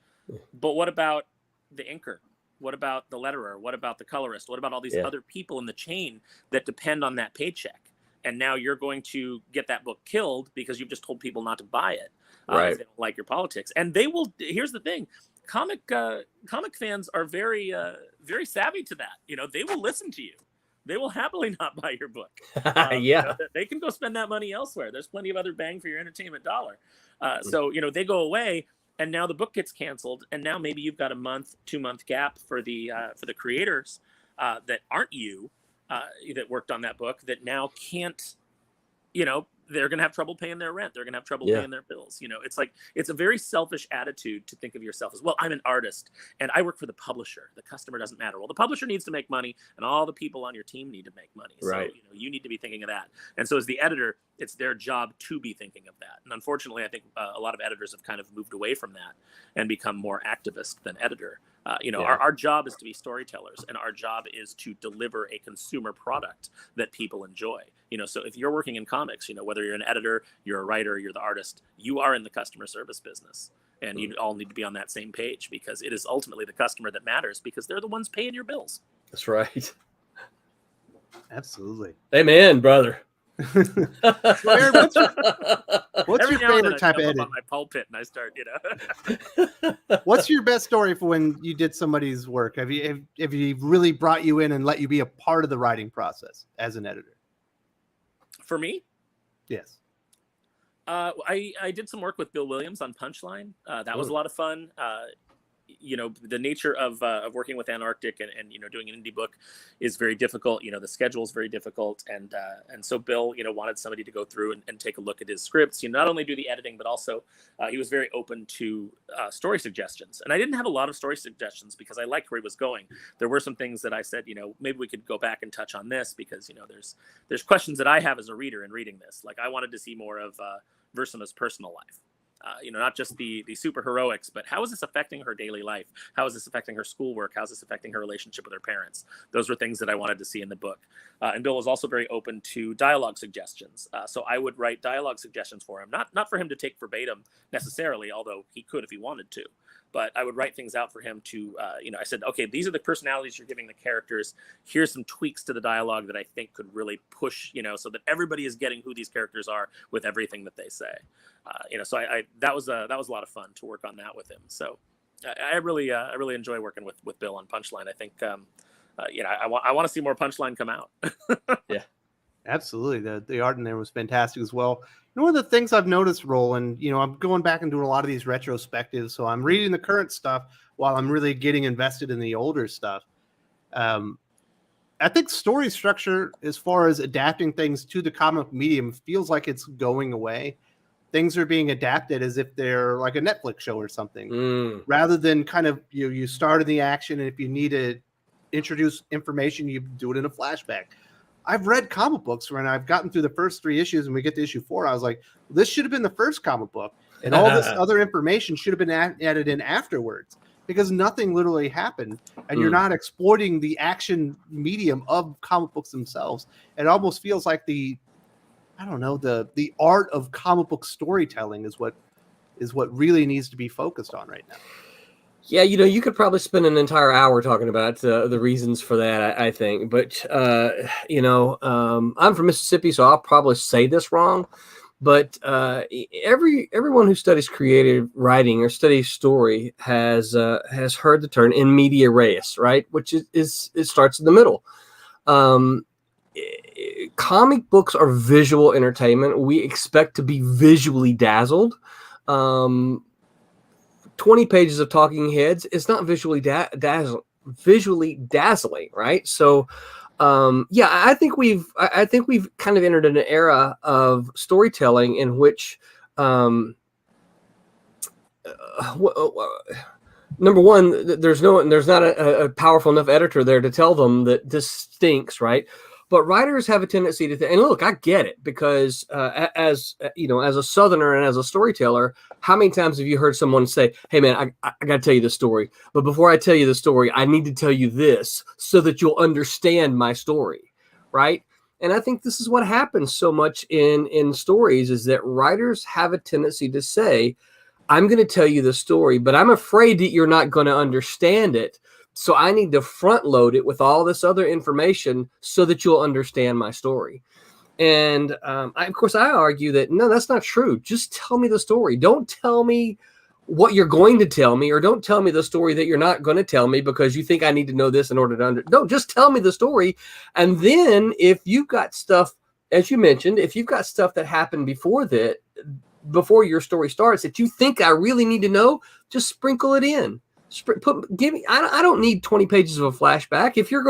But what about the inker? What about the letterer? What about the colorist? What about all these other people in the chain that depend on that paycheck? And now you're going to get that book killed because you've just told people not to buy it if they don't like your politics. And they will. Here's the thing: comic fans are very very savvy to that. They will listen to you. They will happily not buy your book. They can go spend that money elsewhere. There's plenty of other bang for your entertainment dollar. So they go away. And now the book gets canceled, and now maybe you've got a 2-month gap for the creators that aren't you that worked on that book, that now can't, they're going to have trouble paying their rent. They're going to have trouble paying their bills. It's a very selfish attitude to think of yourself as, well, I'm an artist and I work for the publisher. The customer doesn't matter. Well, the publisher needs to make money, and all the people on your team need to make money. So, you need to be thinking of that. And so as the editor, it's their job to be thinking of that. And unfortunately, I think a lot of editors have kind of moved away from that and become more activist than editor. Our job is to be storytellers, and our job is to deliver a consumer product that people enjoy. So if you're working in comics, whether you're an editor, you're a writer, you're the artist, you are in the customer service business. And you all need to be on that same page, because it is ultimately the customer that matters, because they're the ones paying your bills. That's right. Absolutely. Amen, brother. Aaron, what's your favorite type of edit? On my pulpit, and I start, What's your best story for when you did somebody's work? Have you really brought you in and let you be a part of the writing process as an editor? For me? Yes. I did some work with Bill Williams on Punchline. That was a lot of fun. The nature of working with Antarctic and doing an indie book is very difficult. The schedule is very difficult, and so Bill wanted somebody to go through and take a look at his scripts. Not only do the editing, but also he was very open to story suggestions. And I didn't have a lot of story suggestions because I liked where he was going. There were some things that I said, maybe we could go back and touch on this, because there's questions that I have as a reader in reading this. Like, I wanted to see more of Versima's personal life. Not just the super heroics, but how is this affecting her daily life? How is this affecting her schoolwork? How is this affecting her relationship with her parents? Those were things that I wanted to see in the book. And Bill was also very open to dialogue suggestions. So I would write dialogue suggestions for him, not for him to take verbatim necessarily, although he could if he wanted to. But I would write things out for him to, I said, okay, these are the personalities you're giving the characters. Here's some tweaks to the dialogue that I think could really push, so that everybody is getting who these characters are with everything that they say. So that was a lot of fun to work on that with him. So I really enjoy working with Bill on Punchline. I think, I want to see more Punchline come out. Yeah, absolutely. The art in there was fantastic as well. One of the things I've noticed, Roland, I'm going back and doing a lot of these retrospectives. So I'm reading the current stuff while I'm really getting invested in the older stuff. I think story structure, as far as adapting things to the comic medium, feels like it's going away. Things are being adapted as if they're like a Netflix show or something, rather than kind of you start in the action, and if you need to introduce information, you do it in a flashback. I've read comic books when I've gotten through the first 3 issues and we get to issue 4. I was like, this should have been the first comic book, and all this other information should have been added in afterwards, because nothing literally happened, and you're not exploiting the action medium of comic books themselves. It almost feels like the art of comic book storytelling is what really needs to be focused on right now. Yeah, you could probably spend an entire hour talking about the reasons for that, I think. But, I'm from Mississippi, so I'll probably say this wrong. But everyone who studies creative writing or studies story has heard the term in media res, right? Which is it starts in the middle. comic books are visual entertainment. We expect to be visually dazzled. 20 pages of talking heads is not visually dazzling, right? So, I think we've kind of entered an era of storytelling in which, number one, there's not a powerful enough editor there to tell them that this stinks, right? But writers have a tendency to think, and look, I get it, because as a Southerner and as a storyteller, how many times have you heard someone say, "Hey, man, I got to tell you this story, but before I tell you the story, I need to tell you this so that you'll understand my story," right? And I think this is what happens so much in stories, is that writers have a tendency to say, "I'm going to tell you the story, but I'm afraid that you're not going to understand it. So I need to front load it with all this other information so that you'll understand my story." And of course, I argue that, no, that's not true. Just tell me the story. Don't tell me what you're going to tell me, or don't tell me the story that you're not going to tell me because you think I need to know this in order to No, just tell me the story. And then if you've got stuff, as you mentioned, if you've got stuff that happened before before your story starts that you think I really need to know, just sprinkle it in. Give me. I don't need 20 pages of a flashback. If you're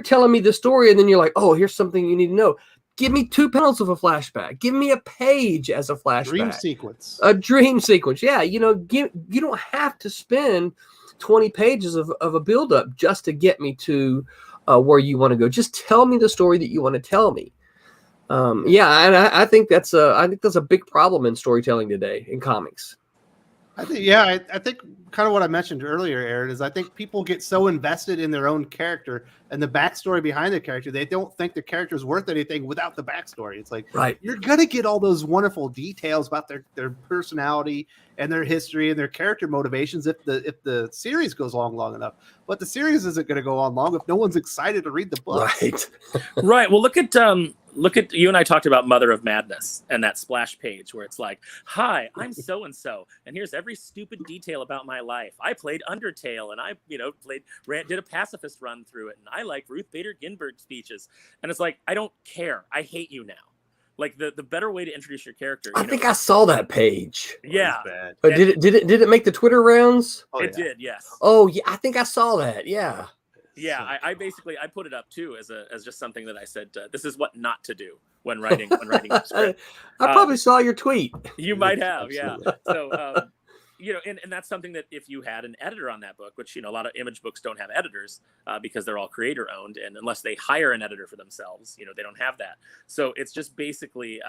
telling me the story and then you're like, "Oh, here's something you need to know," give me 2 panels of a flashback. Give me a page as a flashback. Dream sequence. A dream sequence. Yeah, you don't have to spend 20 pages of a buildup just to get me to where you want to go. Just tell me the story that you want to tell me. And I think that's a big problem in storytelling today in comics. I think kind of what I mentioned earlier, Aaron, is I think people get so invested in their own character and the backstory behind the character, they don't think the character is worth anything without the backstory. It's like, right, you're going to get all those wonderful details about their personality and their history and their character motivations if the series goes on long enough. But the series isn't going to go on long if no one's excited to read the book. Right. Right. Well, look at you and I talked about Mother of Madness and that splash page where it's like, "Hi, I'm so and so, and here's every stupid detail about my life. I played Undertale, and I did a pacifist run through it, and I like Ruth Bader Ginsburg speeches." And it's like, I don't care. I hate you now. Like the better way to introduce your character. I think I saw that page. Yeah. But did it make the Twitter rounds? Oh, it did. Yes. Oh yeah, I think I saw that. Yeah. Yeah, I basically put it up too as just something that I said, this is what not to do when writing a script. I probably saw your tweet. You might have, yeah. So and that's something that if you had an editor on that book, which a lot of image books don't have editors because they're all creator owned, and unless they hire an editor for themselves, they don't have that. So it's just basically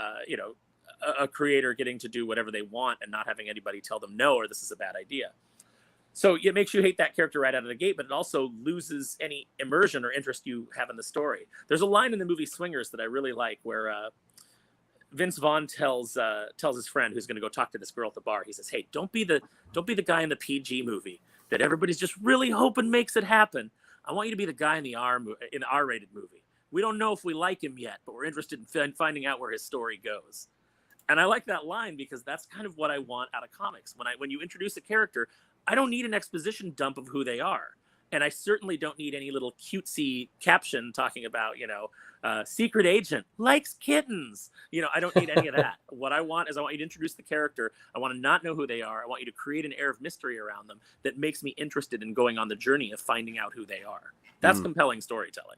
a creator getting to do whatever they want and not having anybody tell them no or this is a bad idea. So it makes you hate that character right out of the gate, but it also loses any immersion or interest you have in the story. There's a line in the movie Swingers that I really like where Vince Vaughn tells his friend who's going to go talk to this girl at the bar. He says, "Hey, don't be the guy in the PG movie that everybody's just really hoping makes it happen. I want you to be the guy in the R-rated movie. We don't know if we like him yet, but we're interested in finding out where his story goes." And I like that line because that's kind of what I want out of comics. When you introduce a character, I don't need an exposition dump of who they are. And I certainly don't need any little cutesy caption talking about, secret agent likes kittens. I don't need any of that. What I want is I want you to introduce the character. I want to not know who they are. I want you to create an air of mystery around them that makes me interested in going on the journey of finding out who they are. That's compelling storytelling.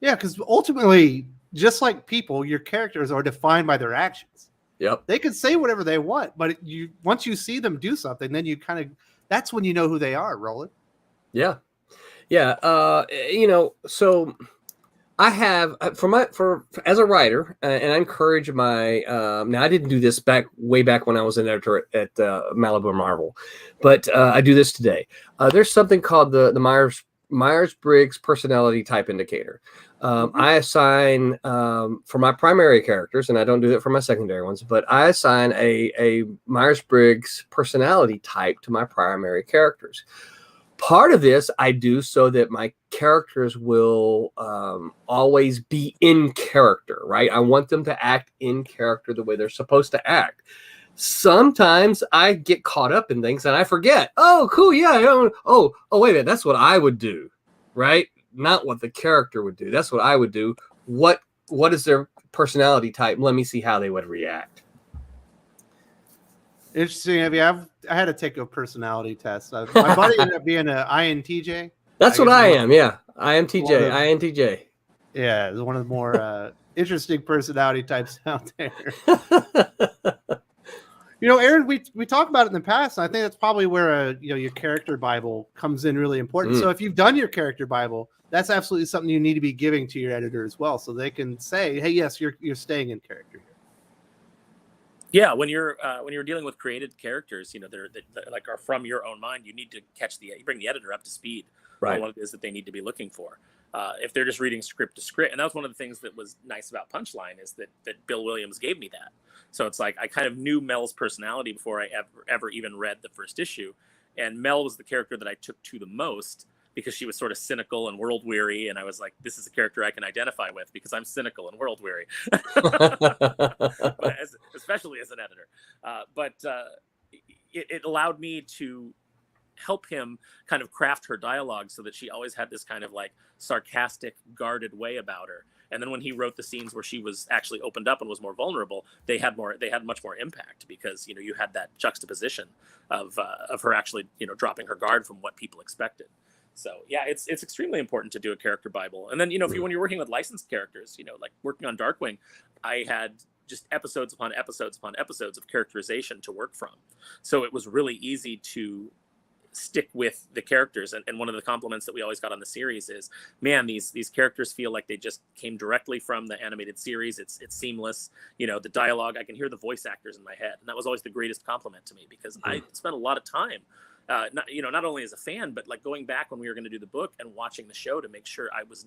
Yeah, because ultimately, just like people, your characters are defined by their actions. Yep. They can say whatever they want, but once you see them do something, then that's when you know who they are, Roland. Yeah. Yeah. So I have as a writer, and I encourage my, now I didn't do this way back when I was an editor at Malibu Marvel, but I do this today. There's something called the Myers-Briggs personality type indicator. I assign for my primary characters, and I don't do that for my secondary ones, but I assign a Myers-Briggs personality type to my primary characters. Part of this I do so that my characters will always be in character, right? I want them to act in character the way they're supposed to act. Sometimes I get caught up in things and I forget. Oh, cool. Yeah. Oh, wait a minute. That's what I would do. Right. not what the character would do. That's what I would do. What is their personality type? Let me see how they would react. Interesting. I had to take a personality test. My buddy ended up being an INTJ. That's what I am. Yeah, INTJ. INTJ. Yeah, it's one of the more interesting personality types out there. Aaron, we talked about it in the past. And I think that's probably where your character Bible comes in really important. So if you've done your character Bible, that's absolutely something you need to be giving to your editor as well, so they can say, "Hey, yes, you're staying in character here." Yeah, when you're dealing with created characters, they're like are from your own mind. You need to bring the editor up to speed on what it is that they need to be looking for. If they're just reading script to script, and that was one of the things that was nice about Punchline is that Bill Williams gave me that. So it's like I kind of knew Mel's personality before I ever even read the first issue, and Mel was the character that I took to the most because she was sort of cynical and world weary, and I was like, this is a character I can identify with because I'm cynical and world weary, especially as an editor. But it allowed me to help him kind of craft her dialogue so that she always had this kind of like sarcastic, guarded way about her. And then when he wrote the scenes where she was actually opened up and was more vulnerable, they had much more impact because you had that juxtaposition of her actually dropping her guard from what people expected. So yeah, it's extremely important to do a character Bible. And then when you're working with licensed characters, like working on Darkwing, I had just episodes upon episodes upon episodes of characterization to work from. So it was really easy to stick with the characters. And one of the compliments that we always got on the series is, man, these characters feel like they just came directly from the animated series. It's seamless. The dialogue, I can hear the voice actors in my head. And that was always the greatest compliment to me because I spent a lot of time not only as a fan, but like going back when we were going to do the book and watching the show to make sure I was,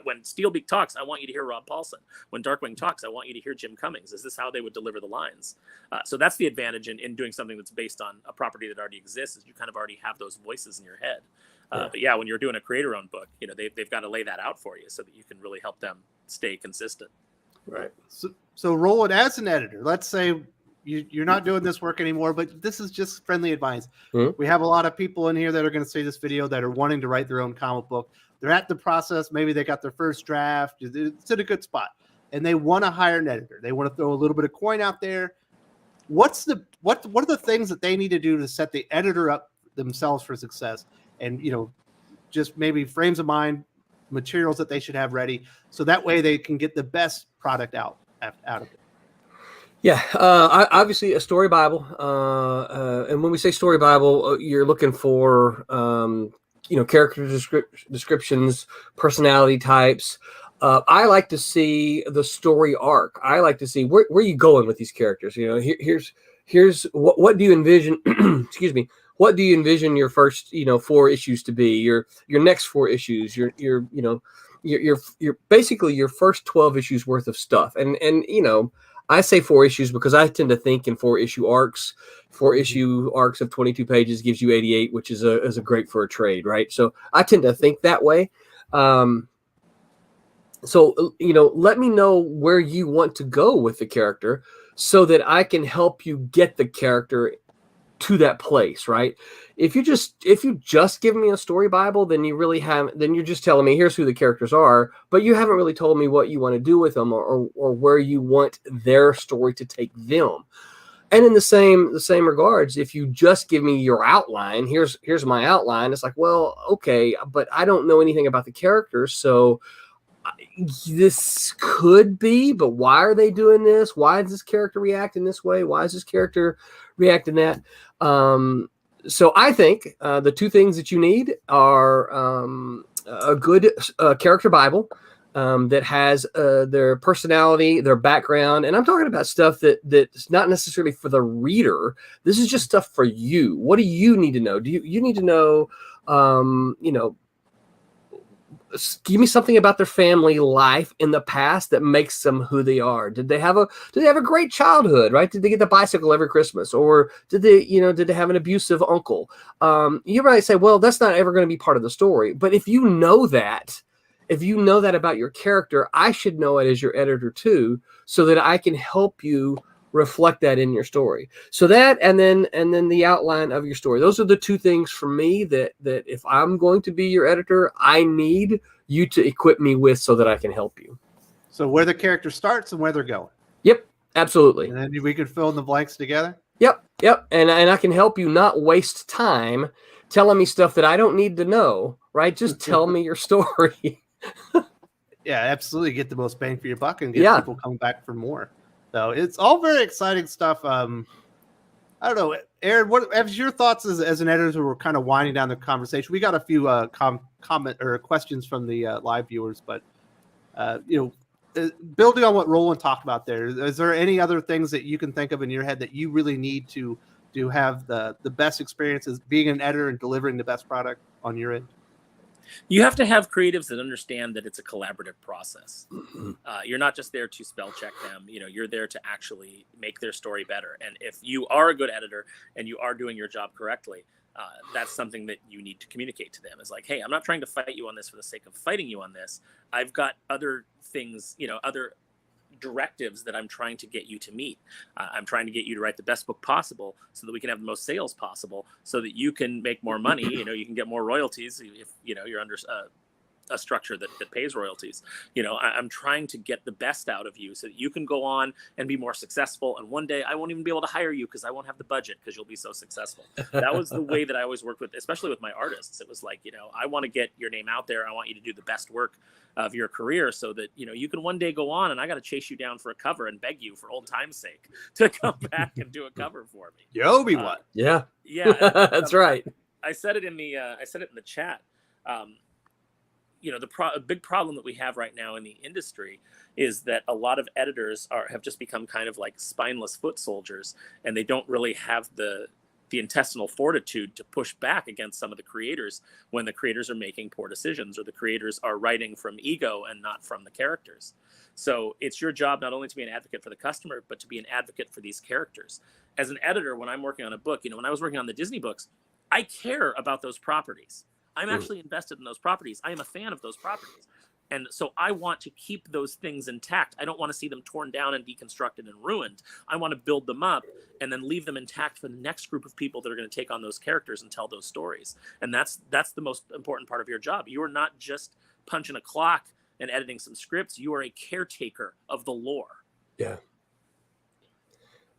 when Steelbeak talks, I want you to hear Rob Paulson. When Darkwing talks, I want you to hear Jim Cummings. Is this how they would deliver the lines? So that's the advantage in doing something that's based on a property that already exists, is you kind of already have those voices in your head. But yeah, when you're doing a creator-owned book, they've got to lay that out for you so that you can really help them stay consistent. Right. So Roland, as an editor, let's say you're not doing this work anymore, but this is just friendly advice. We have a lot of people in here that are going to see this video that are wanting to write their own comic book. They're at the process. Maybe they got their first draft. It's in a good spot, and they want to hire an editor. They want to throw a little bit of coin out there. What are the things that they need to do to set the editor up themselves for success? And just maybe frames of mind, materials that they should have ready, so that way they can get the best product out of it. Yeah, obviously a story Bible, and when we say story Bible, you're looking for character descriptions, personality types. I like to see the story arc. I like to see where are you going with these characters. Here's what do you envision? Excuse me. What do you envision your first 4 issues to be? Your next 4 issues. Your basically your first 12 issues worth of stuff. And I say 4 issues because I tend to think in 4-issue arcs. 4-issue arcs of 22 pages gives you 88, which is a great for a trade, right? So I tend to think that way. So let me know where you want to go with the character so that I can help you get the character to that place, right? If you just give me a story Bible, then you're just telling me here's who the characters are, but you haven't really told me what you want to do with them or where you want their story to take them. And in the same regards, if you just give me your outline, here's my outline, it's like, well, okay, but I don't know anything about the characters, so this could be, but why are they doing this? Why does this character react in this way? Why is this character reacting that? So I think the 2 things that you need are a good character Bible that has their personality, their background. And I'm talking about stuff that's not necessarily for the reader. This is just stuff for you. What do you need to know? You need to know, give me something about their family life in the past that makes them who they are. Did they have a great childhood, right? Did they get the bicycle every Christmas, or did they have an abusive uncle? You might say, well, that's not ever going to be part of the story. But if you know that about your character, I should know it as your editor too, so that I can help you reflect that in your story. So that, and then the outline of your story. Those are the two things for me that if I'm going to be your editor, I need you to equip me with so that I can help you. So where the character starts and where they're going. Yep, absolutely. And then we could fill in the blanks together. Yep. And I can help you not waste time telling me stuff that I don't need to know, right? Just tell me your story. Yeah, absolutely. Get the most bang for your buck and get people coming back for more. So it's all very exciting stuff. I don't know, Aaron, what have your thoughts as an editor? We're kind of winding down the conversation. We got a few comment or questions from the live viewers, but building on what Roland talked about there, is there any other things that you can think of in your head that you really need to have the best experiences being an editor and delivering the best product on your end? You have to have creatives that understand that it's a collaborative process. You're not just there to spell check them. You're there to actually make their story better. And if you are a good editor and you are doing your job correctly, that's something that you need to communicate to them. It's like, hey, I'm not trying to fight you on this for the sake of fighting you on this. I've got other things, other directives that I'm trying to get you to meet. I'm trying to get you to write the best book possible so that we can have the most sales possible, so that you can make more money. You can get more royalties if you're under a structure that pays royalties. I'm trying to get the best out of you so that you can go on and be more successful. And one day I won't even be able to hire you because I won't have the budget because you'll be so successful. That was the way that I always worked with, especially with my artists. It was like, I want to get your name out there. I want you to do the best work of your career so that, you can one day go on and I got to chase you down for a cover and beg you for old time's sake to come back and do a cover for me. You owe me one. Yeah. That's right. I said it in the chat. The big problem that we have right now in the industry is that a lot of editors have just become kind of like spineless foot soldiers, and they don't really have the intestinal fortitude to push back against some of the creators when the creators are making poor decisions or the creators are writing from ego and not from the characters. So it's your job not only to be an advocate for the customer, but to be an advocate for these characters. As an editor, when I'm working on a book, when I was working on the Disney books, I care about those properties. I'm actually invested in those properties. I am a fan of those properties. And so I want to keep those things intact. I don't want to see them torn down and deconstructed and ruined. I want to build them up and then leave them intact for the next group of people that are going to take on those characters and tell those stories. And that's the most important part of your job. You are not just punching a clock and editing some scripts. You are a caretaker of the lore. Yeah.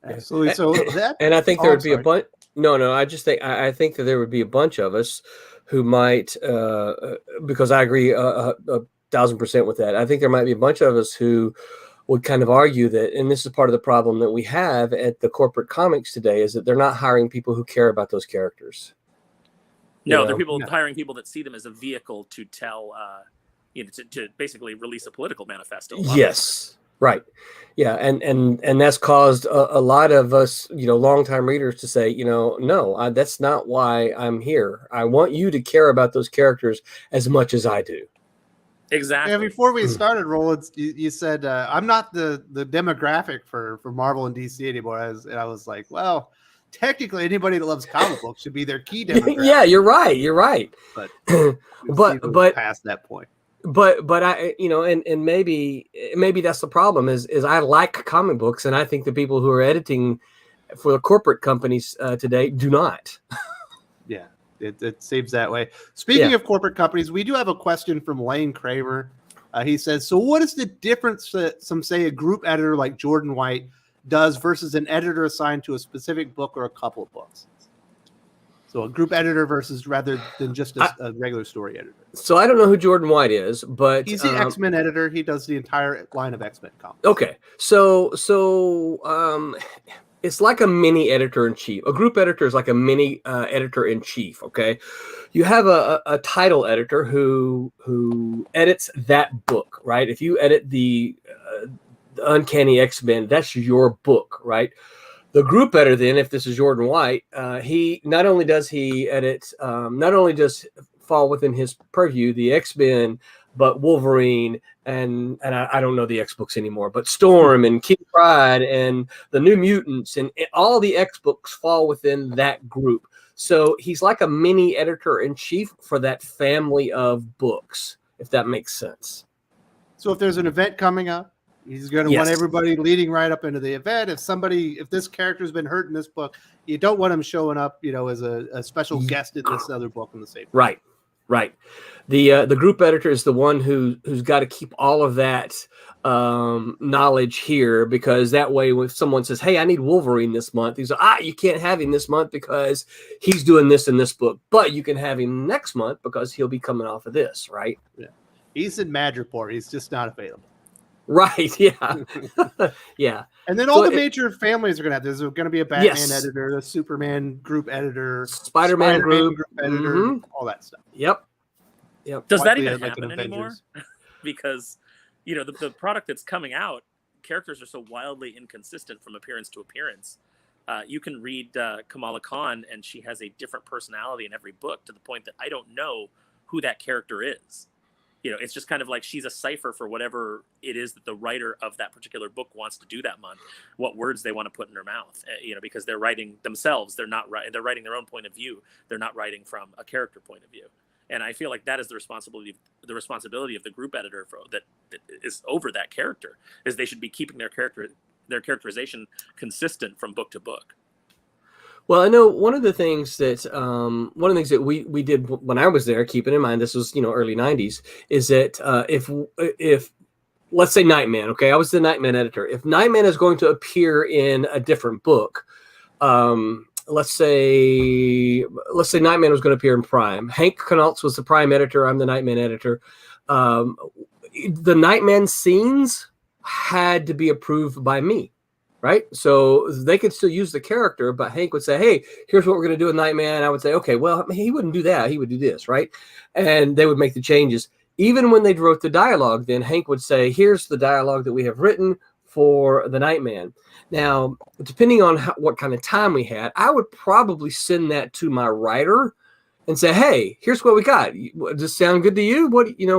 Absolutely. So and I think there would be a bunch. No. I just think I think that there would be a bunch of us who might, because I agree 1,000% with that. I think there might be a bunch of us who would kind of argue that, and this is part of the problem that we have at the corporate comics today, is that they're not hiring people who care about those characters. No, they're hiring people that see them as a vehicle to tell, to basically release a political manifesto. Yes. Right. Yeah. And that's caused a lot of us, longtime readers to say, no, that's not why I'm here. I want you to care about those characters as much as I do. Exactly. Yeah, before we started, Roland, you said, I'm not the demographic for Marvel and DC anymore. I was like, well, technically anybody that loves comic books should be their key demographic. Yeah, you're right. But but past that point. But I, and maybe that's the problem is I like comic books, and I think the people who are editing for the corporate companies today do not. Yeah, it seems that way. Speaking of corporate companies, we do have a question from Lane Kramer. He says, so what is the difference that say a group editor like Jordan White does versus an editor assigned to a specific book or a couple of books? So a group editor versus rather than just a regular story editor. So I don't know who Jordan White is, but he's the X-Men editor. He does the entire line of X-Men comics. Okay. So it's like a mini editor-in-chief. A group editor is like a mini editor-in-chief, okay? You have a title editor who edits that book, right? If you edit the Uncanny X-Men, that's your book, right? The group editor, then, if this is Jordan White, he not only does fall within his purview, the X-Men, but Wolverine and I don't know the X books anymore, but Storm and Kitty Pryde and the New Mutants and all the X books fall within that group. So he's like a mini editor-in-chief for that family of books, if that makes sense. So if there's an event coming up, He's going to want everybody leading right up into the event. If this character's been hurt in this book, you don't want him showing up, as a special guest in this other book in the same book. Right. The group editor is the one who's got to keep all of that knowledge here, because that way, if someone says, "Hey, I need Wolverine this month," he's like, you can't have him this month because he's doing this in this book, but you can have him next month because he'll be coming off of this, right? Yeah. He's in Madripoor. He's just not available. Right. Yeah. Yeah. And then all the major families are going to have. There's going to be a Batman editor, a Superman group editor, Spider-Man group editor, all that stuff. Yep. Does that even happen anymore? Because, the product that's coming out, characters are so wildly inconsistent from appearance to appearance. You can read Kamala Khan, and she has a different personality in every book, to the point that I don't know who that character is. It's just kind of like she's a cipher for whatever it is that the writer of that particular book wants to do that month, what words they want to put in her mouth, because they're writing themselves. They're writing their own point of view. They're not writing from a character point of view. And I feel like that is the responsibility of the group editor that is over that character, is they should be keeping their characterization consistent from book to book. Well, I know one of the things that we did when I was there, keeping in mind this was early '90s, is that if let's say Nightman, okay, I was the Nightman editor. If Nightman is going to appear in a different book, let's say Nightman was going to appear in Prime. Hank Knauts was the Prime editor. I'm the Nightman editor. The Nightman scenes had to be approved by me. Right. So they could still use the character, but Hank would say, "Hey, here's what we're going to do with Nightman." I would say, "Okay, well, he wouldn't do that. He would do this." Right. And they would make the changes. Even when they wrote the dialogue, then Hank would say, "Here's the dialogue that we have written for the Nightman." Now, depending on what kind of time we had, I would probably send that to my writer and say, "Hey, here's what we got. Does this sound good to you?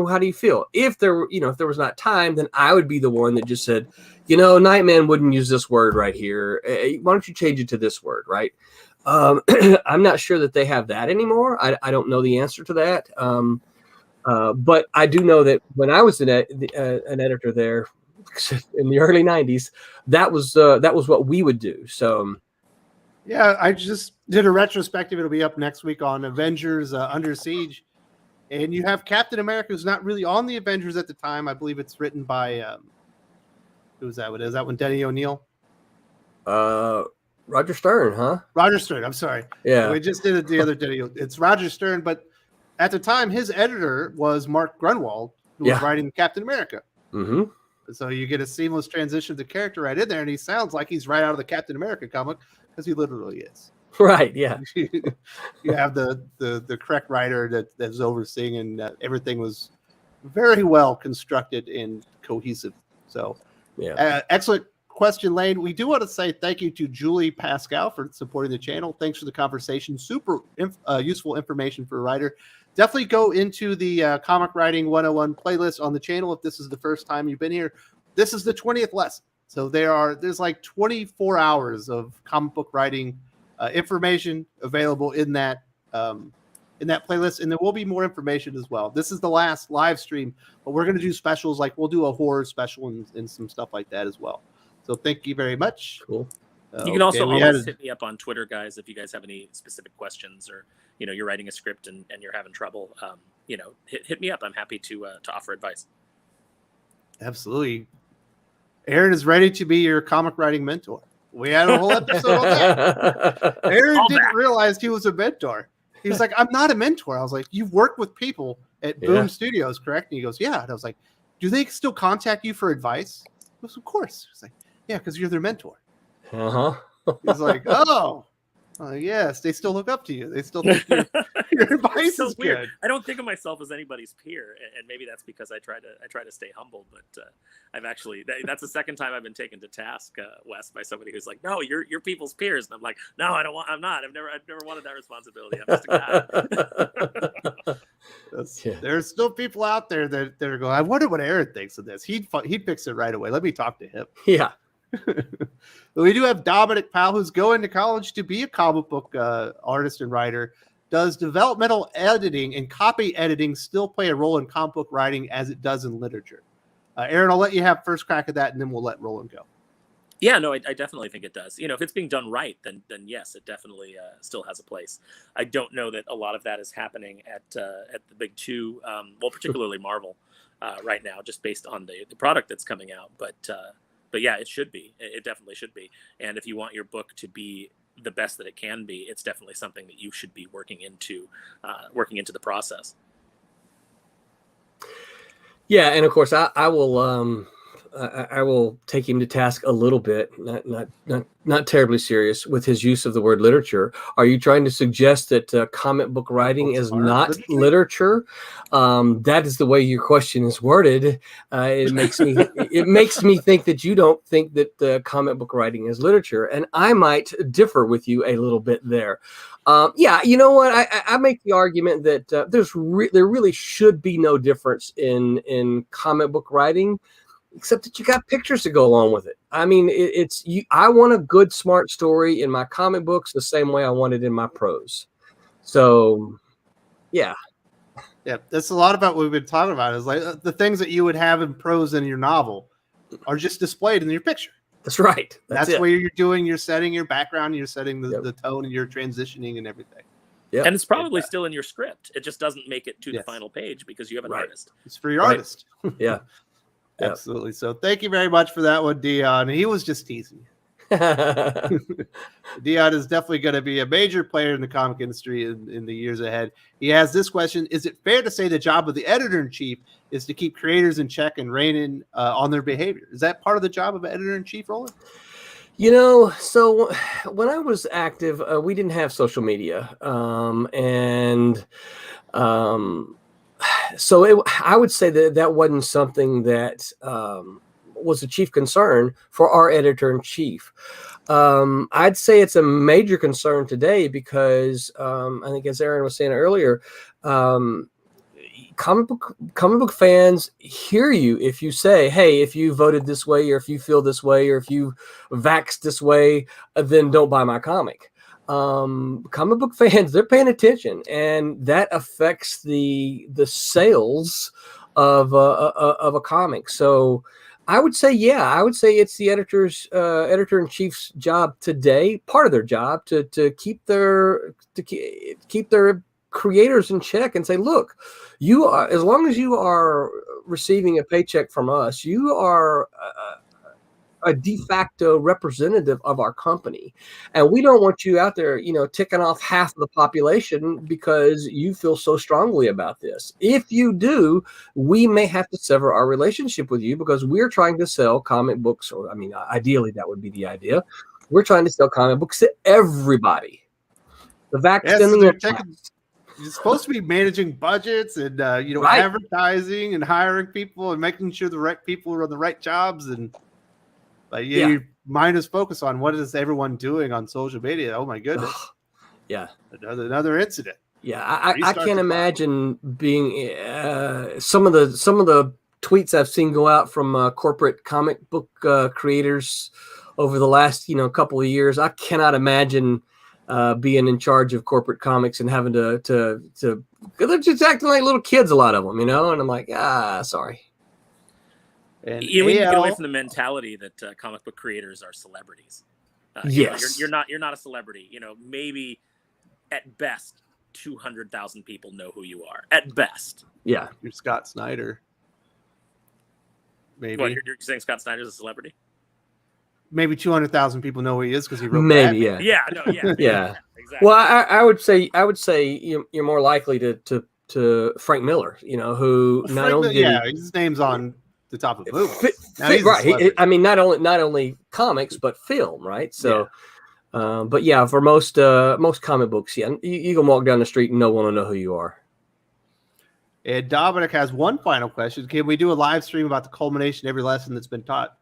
How do you feel?" If there was not time, then I would be the one that just said, Nightman wouldn't use this word right here. Why don't you change it to this word, right? I'm not sure that they have that anymore. I don't know the answer to that. But I do know that when I was an editor there in the early '90s, that was what we would do. So. Yeah, I just did a retrospective. It'll be up next week on Avengers Under Siege. And you have Captain America, who's not really on the Avengers at the time. I believe it's written by, who was that? Is that one Denny O'Neil? Roger Stern, huh? Roger Stern, I'm sorry. Yeah. We just did it the other Denny. It's Roger Stern, but at the time, his editor was Mark Grunwald, who was writing Captain America. Mm-hmm. So you get a seamless transition of the character right in there, and he sounds like he's right out of the Captain America comic, because he literally is. Right, yeah. You have the correct writer that's overseeing, and everything was very well constructed and cohesive. So, excellent question, Lane. We do want to say thank you to Julie Pascal for supporting the channel. Thanks for the conversation. Super useful information for a writer. Definitely go into the Comic Writing 101 playlist on the channel if this is the first time you've been here. This is the 20th lesson. So there's like 24 hours of comic book writing information available in that playlist, and there will be more information as well. This is the last live stream, but we're going to do specials, like we'll do a horror special and some stuff like that as well. So thank you very much. Cool. You can also always hit me up on Twitter, guys, if you guys have any specific questions, or you're writing a script and you're having trouble. Hit me up. I'm happy to offer advice. Absolutely. Aaron is ready to be your comic writing mentor. We had a whole episode on that. Aaron didn't realize he was a mentor. He was like, "I'm not a mentor." I was like, "You've worked with people at Boom Studios, correct?" And he goes, "Yeah." And I was like, "Do they still contact you for advice?" He goes, "Of course." He's like, "Yeah, because you're their mentor." He's like, "Oh, yes, they still look up to you. They still think your advice is weird. Good." I don't think of myself as anybody's peer, and maybe that's because I try to stay humble. But I've actually that's the second time I've been taken to task, Wes, by somebody who's like, "No, you're people's peers," and I'm like, "No, I don't want. I'm not. I've never wanted that responsibility. I'm just a guy." There's still people out there that are going, "I wonder what Aaron thinks of this. He'd fix it right away. Let me talk to him." Yeah. We do have Dominic Powell, who's going to college to be a comic book artist and writer. Does developmental editing and copy editing still play a role in comic book writing as it does in literature? Aaron, I'll let you have first crack at that, and then we'll let Roland go. Yeah, no, I definitely think it does. If it's being done right, then yes, it definitely still has a place. I don't know that a lot of that is happening at the big two, well, particularly Marvel right now, just based on the product that's coming out. But yeah, it should be. It definitely should be. And if you want your book to be the best that it can be, it's definitely something that you should be working into the process. Yeah, and of course, I will. I will take him to task a little bit, not terribly serious, with his use of the word literature. Are you trying to suggest that comic book writing is not literature? That is the way your question is worded. It makes me think that you don't think that comic book writing is literature, and I might differ with you a little bit there. Yeah, you know what? I make the argument that there really should be no difference in comic book writing, except that you got pictures to go along with it. I mean, I want a good, smart story in my comic books the same way I want it in my prose. So, yeah. Yeah, that's a lot about what we've been talking about. Is like the things that you would have in prose in your novel are just displayed in your picture. That's right. That's where you're setting your background, you're setting the tone, and you're transitioning and everything. Yep. And it's probably still in your script. It just doesn't make it to the final page because you have an artist. It's for your artist. Yeah. Absolutely. So thank you very much for that one, Dion. He was just teasing. Dion is definitely going to be a major player in the comic industry in the years ahead. He has this question: is it fair to say the job of the editor-in-chief is to keep creators in check and rein in on their behavior? Is that part of the job of editor-in-chief, Roland? So when I was active, we didn't have social media, so I would say that wasn't something that was a chief concern for our editor-in-chief. I'd say it's a major concern today because I think, as Aaron was saying earlier, comic book fans hear you if you say, hey, if you voted this way, or if you feel this way, or if you vaxxed this way, then don't buy my comic. Comic book fans, they're paying attention, and that affects the sales of a comic. So I would say it's the editor-in-chief's job today, part of their job, to keep their creators in check and say, look, you are, as long as you are receiving a paycheck from us, you are a de facto representative of our company, and we don't want you out there, ticking off half of the population because you feel so strongly about this. If you do, we may have to sever our relationship with you because we're trying to sell comic books, or ideally that would be the idea. We're trying to sell comic books to everybody. The vaccine. You're supposed to be managing budgets and advertising and hiring people and making sure the right people are on the right jobs, and your mind is focused on what is everyone doing on social media. Oh my goodness. Yeah. Another incident. Yeah. I can't imagine being some of the tweets I've seen go out from corporate comic book creators over the last, couple of years. I cannot imagine being in charge of corporate comics and having to they're just acting like little kids, a lot of them, and I'm like, sorry. And you need to get away from the mentality that comic book creators are celebrities. Yes, you're not a celebrity. Maybe at best 200,000 people know who you are. At best, you're Scott Snyder. Maybe you're saying Scott Snyder's a celebrity. Maybe 200,000 people know who he is because he wrote. Maybe, Batman. Yeah. Exactly. Well, I would say you're more likely to Frank Miller, who not only his name's on the top of movies. Right. Not only comics but film, right? So, but for most comic books, you can walk down the street and no one will know who you are. And Dominic has one final question: can we do a live stream about the culmination of every lesson that's been taught?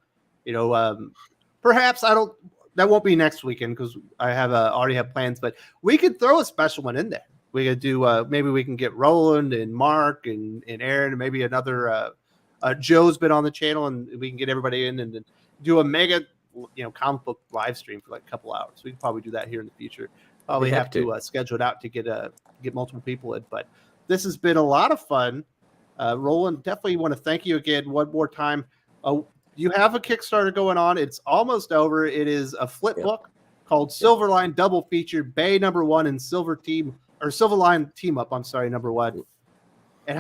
Perhaps that won't be next weekend because I already have plans, but we could throw a special one in there. We could do maybe we can get Roland and Mark and Aaron and maybe another Joe's been on the channel, and we can get everybody in and do a mega comic book live stream for like a couple hours. We can probably do that here in the future. Probably have to schedule it out to get multiple people in, but this has been a lot of fun. Roland, definitely want to thank you again one more time. You have a Kickstarter going on. It's almost over. It is a flip book called Silverline Double Feature, Bay #1 and Silverline Team Up. I'm sorry, #1. And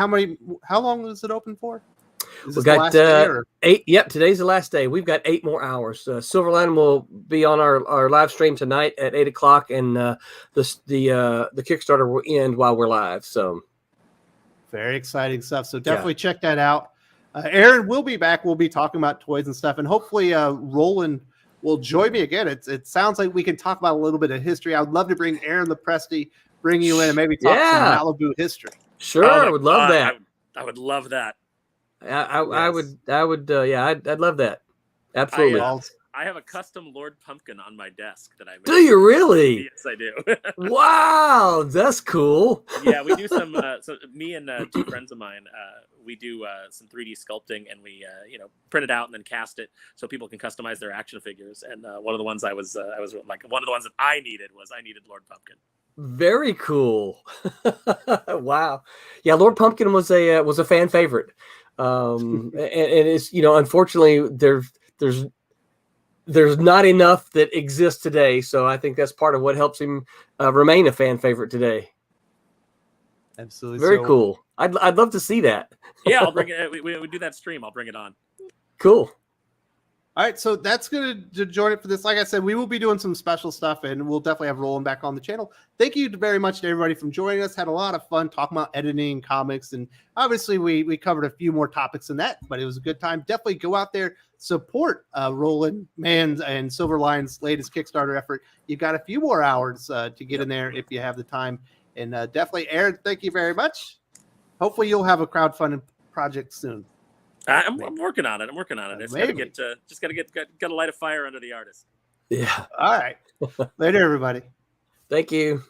how long is it open for? Is We've this the got last day, or? 8. Yep, today's the last day. We've got 8 more hours. Silverline will be on our live stream tonight at 8 o'clock, and the Kickstarter will end while we're live. So Very exciting stuff. So definitely check that out. Aaron will be back. We'll be talking about toys and stuff, and hopefully Roland will join me again. It sounds like we can talk about a little bit of history. I would love to bring Aaron Lepresti, bring you in, and maybe talk some Malibu history. Sure, I would love that. I would love that. I would. I'd love that. Absolutely. I have a custom Lord Pumpkin on my desk that I made. Do you really? Yes, I do. Wow, that's cool. Yeah, we do some. So me and 2 friends of mine, we do some 3D sculpting, and we print it out and then cast it so people can customize their action figures. And one of the ones I was like, one of the ones that I needed Lord Pumpkin. Very cool. Wow. Yeah, Lord Pumpkin was a fan favorite. And it's unfortunately there's not enough that exists today, so I think that's part of what helps him remain a fan favorite today. Absolutely, very cool. I'd love to see that. Yeah, I'll bring it. We do that stream. I'll bring it on. Cool. All right, so that's going to join it for this. Like I said, we will be doing some special stuff, and we'll definitely have Roland back on the channel. Thank you very much to everybody from joining us. Had a lot of fun talking about editing comics, and obviously we covered a few more topics than that, but it was a good time. Definitely go out there, support Roland, Mann, and Silverline's latest Kickstarter effort. You've got a few more hours to get in there if you have the time. And definitely, Aaron, thank you very much. Hopefully you'll have a crowdfunding project soon. I'm working on it. It's got to light a fire under the artist. Yeah. All right. Later, everybody. Thank you.